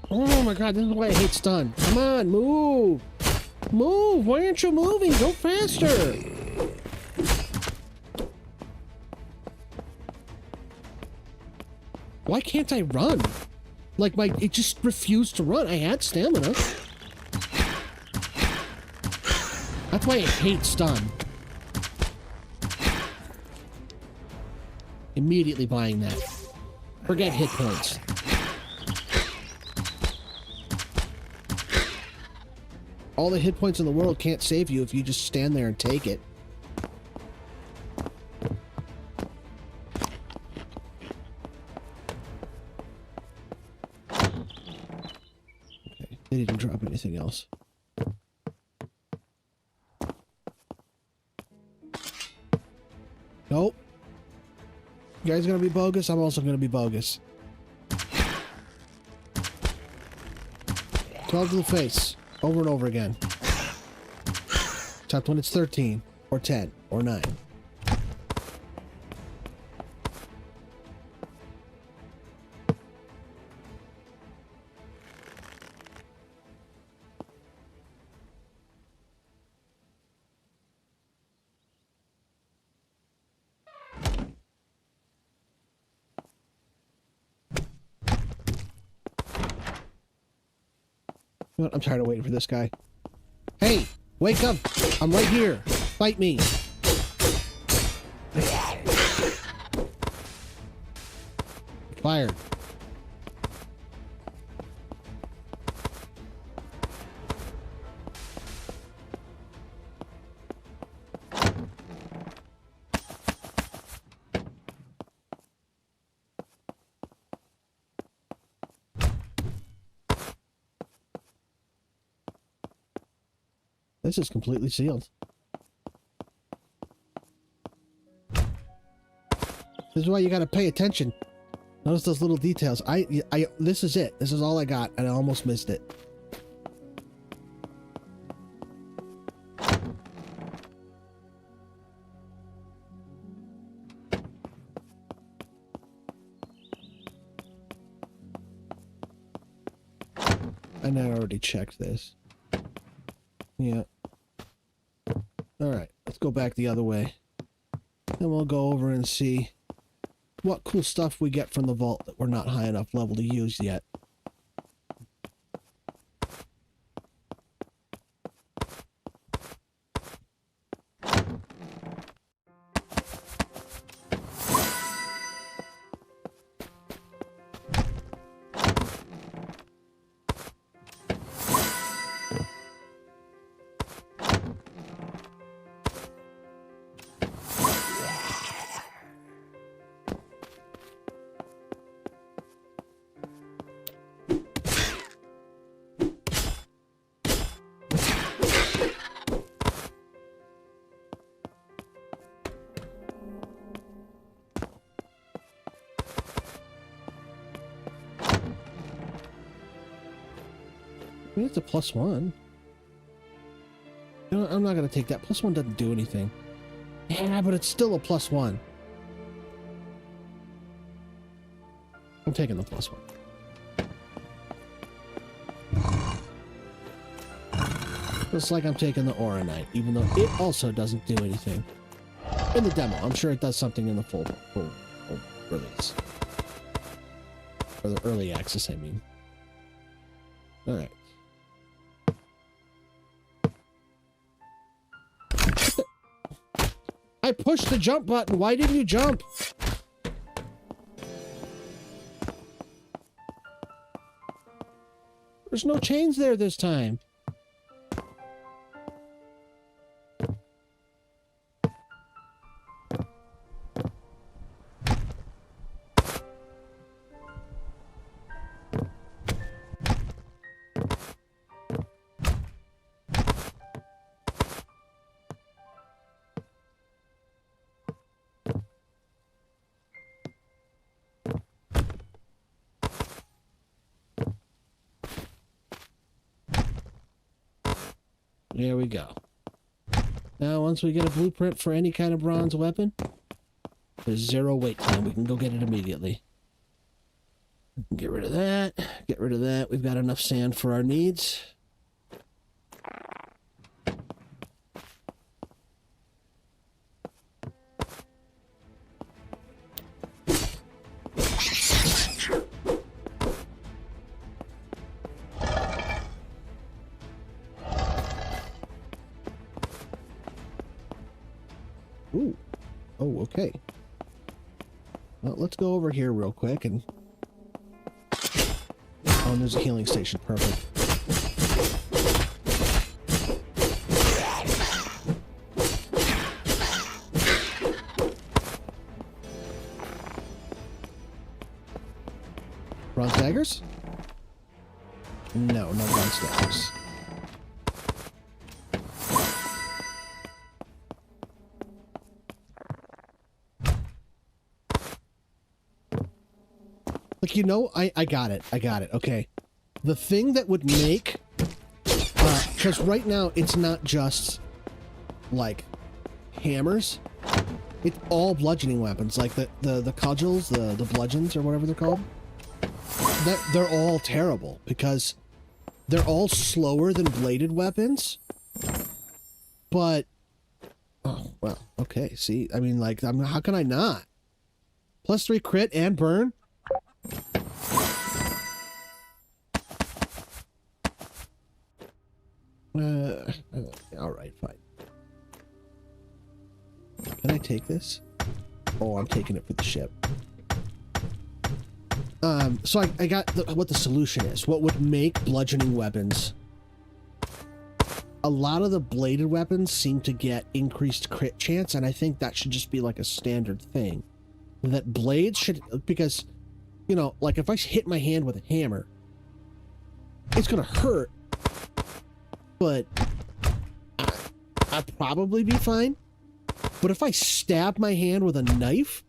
Oh my god, this is why I hate stun. Come on, move! Move! Why aren't you moving? Go faster! Why can't I run? Like, it just refused to run. I had stamina. That's why I hate stun. Immediately buying that. Forget hit points. All the hit points in the world can't save you if you just stand there and take it. Okay, they didn't drop anything else. Nope. You guys gonna be bogus? I'm also gonna be bogus. 12 to the face. Over and over again. Except when it's 13, or 10, or 9. You know what? I'm tired of waiting for this guy. Hey, wake up! I'm right here. Fight me. Fired. This is completely sealed. This is why you gotta pay attention. Notice those little details. This is it. This is all I got, and I almost missed it. And I already checked this. Yeah. Alright, let's go back the other way. Then we'll go over and see what cool stuff we get from the vault that we're not high enough level to use yet. I mean, it's a +1. You know, I'm not going to take that. +1 doesn't do anything. Yeah, but it's still a +1. I'm taking the +1. Just like I'm taking the Aura Knight, even though it also doesn't do anything. In the demo, I'm sure it does something in the full release. Or the early access, I mean. Alright. I pushed the jump button. Why didn't you jump? There's no chains there this time. There we go. Now, once we get a blueprint for any kind of bronze weapon, there's 0 wait time. We can go get it immediately. Get rid of that. Get rid of that. We've got enough sand for our needs. Ooh. Oh, okay. Well, let's go over here real quick and... Oh, and there's a healing station. Perfect. Bronze daggers? No, no bronze daggers. Like, you know, I got it. I got it. Okay. The thing that would make... because right now, it's not just, like, hammers. It's all bludgeoning weapons. Like, the cudgels, the bludgeons, or whatever they're called. They're all terrible, because they're all slower than bladed weapons. But... Oh, well, okay. See, I mean, like, how can I not? +3 crit and burn? All right, fine. Can I take this? Oh, I'm taking it for the ship. So I got what the solution is. What would make bludgeoning weapons? A lot of the bladed weapons seem to get increased crit chance, and I think that should just be like a standard thing. That blades should, because, you know, like if I hit my hand with a hammer, it's gonna hurt, but I'd probably be fine. But if I stab my hand with a knife,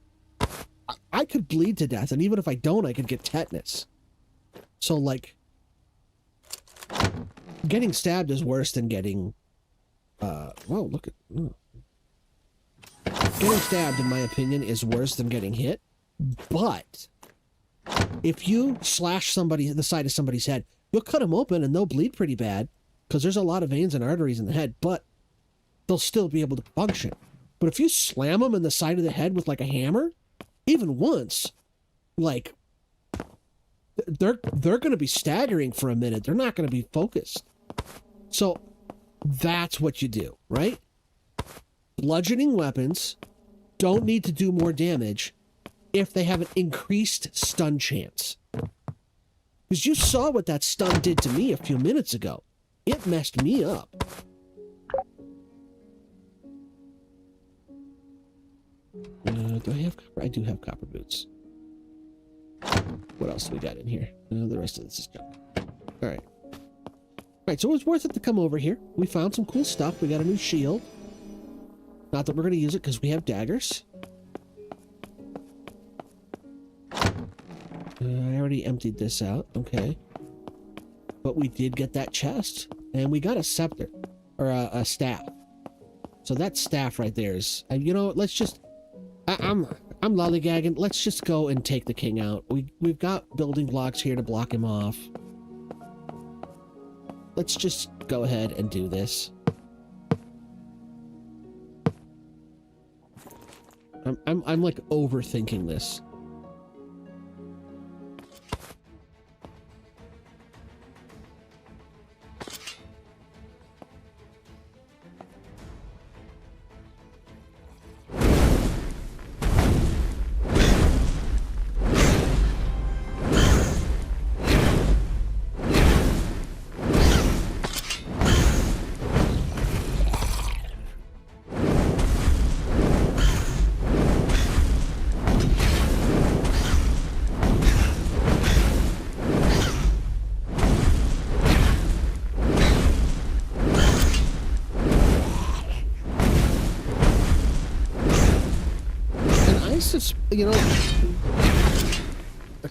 I could bleed to death, and even if I don't, I could get tetanus. So, like, getting stabbed is worse than getting, whoa, look at, getting stabbed, in my opinion, is worse than getting hit. But if you slash somebody, the side of somebody's head, you'll cut them open and they'll bleed pretty bad, because there's a lot of veins and arteries in the head, but they'll still be able to function. But if you slam them in the side of the head with, like, a hammer, even once, like, they're going to be staggering for a minute. They're not going to be focused. So that's what you do, right? Bludgeoning weapons don't need to do more damage if they have an increased stun chance. Because you saw what that stun did to me a few minutes ago. It messed me up. Do I have copper? I do have copper boots. What else do we got in here? The rest of this is junk. Alright. Alright, so it was worth it to come over here. We found some cool stuff. We got a new shield. Not that we're going to use it because we have daggers. I already emptied this out. Okay. But we did get that chest. And we got a scepter. Or a staff. So that staff right there is... you know, let's just... I'm lollygagging. Let's just go and take the king out. We've got building blocks here to block him off. Let's just go ahead and do this. I'm like overthinking this. You know,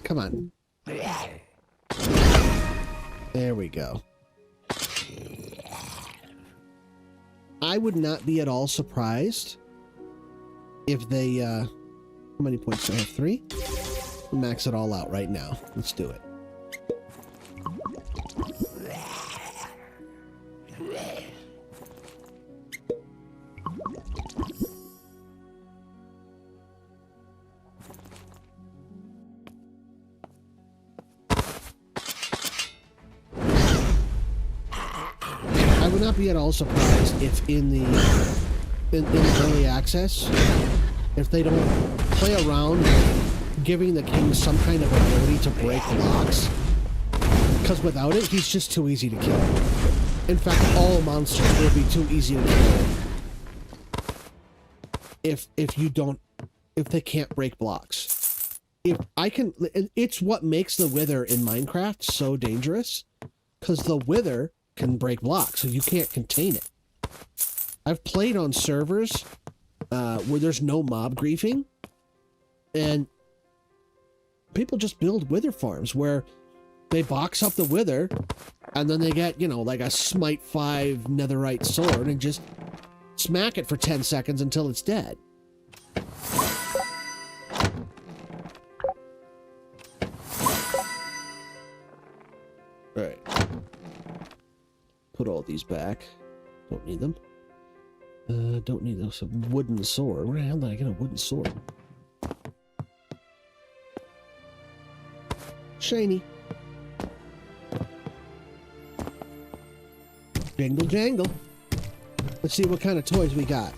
come on. There we go. I would not be at all surprised if they, how many points do I have? 3? Max it all out right now. Let's do it. I would not be at all surprised if in early access, if they don't play around giving the king some kind of ability to break locks, because without it, he's just too easy to kill. In fact, all monsters will be too easy to kill if they can't break blocks. It's what makes the Wither in Minecraft so dangerous, because the Wither can break blocks, so you can't contain it. I've played on servers where there's no mob griefing, and people just build Wither farms where they box up the Wither, and then they get, you know, like a Smite 5 netherite sword and just smack it for 10 seconds until it's dead. All right. Put all these back. Don't need them. Don't need those. A wooden sword. Where the hell did I get a wooden sword? Shiny. Jingle jangle. Let's see what kind of toys we got.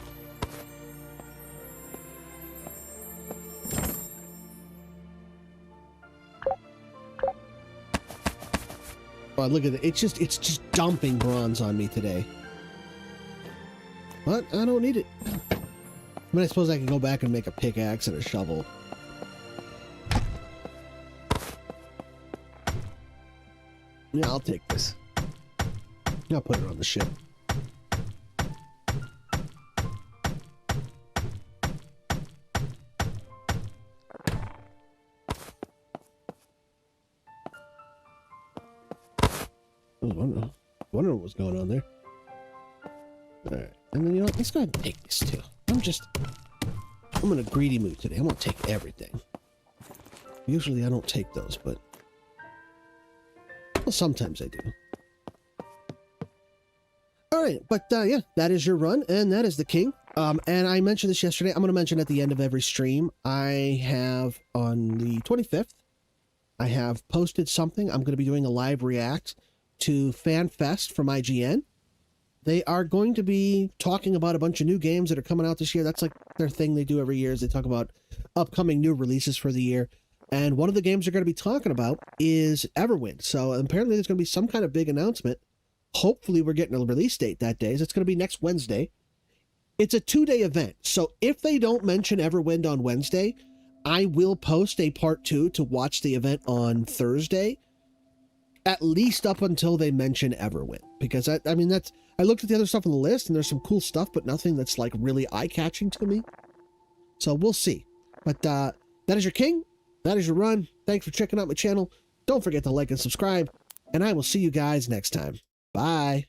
Oh, look at it. It's just dumping bronze on me today. But I don't need it. I mean, I suppose I can go back and make a pickaxe and a shovel. Yeah, I'll take this. I'll put it on the ship. I wonder what was going on there. Alright, and then you know what? Let's go ahead and take this too. I'm in a greedy mood today. I'm gonna take everything. Usually I don't take those, but well, sometimes I do. Alright, but yeah, that is your run, and that is the king. And I mentioned this yesterday. I'm gonna mention at the end of every stream. I have on the 25th, I have posted something. I'm gonna be doing a live react to FanFest from IGN. They are going to be talking about a bunch of new games that are coming out this year. That's like their thing they do every year, is they talk about upcoming new releases for the year. And one of the games they're going to be talking about is Everwind. So apparently there's going to be some kind of big announcement. Hopefully we're getting a release date that day. It's going to be next Wednesday. It's a 2-day event. So if they don't mention Everwind on Wednesday, I will post a part 2 to watch the event on Thursday, at least up until they mention Everwind. Because I looked at the other stuff on the list and there's some cool stuff, but nothing that's like really eye-catching to me. So we'll see. But that is your king. That is your run. Thanks for checking out my channel. Don't forget to like and subscribe, and I will see you guys next time. Bye.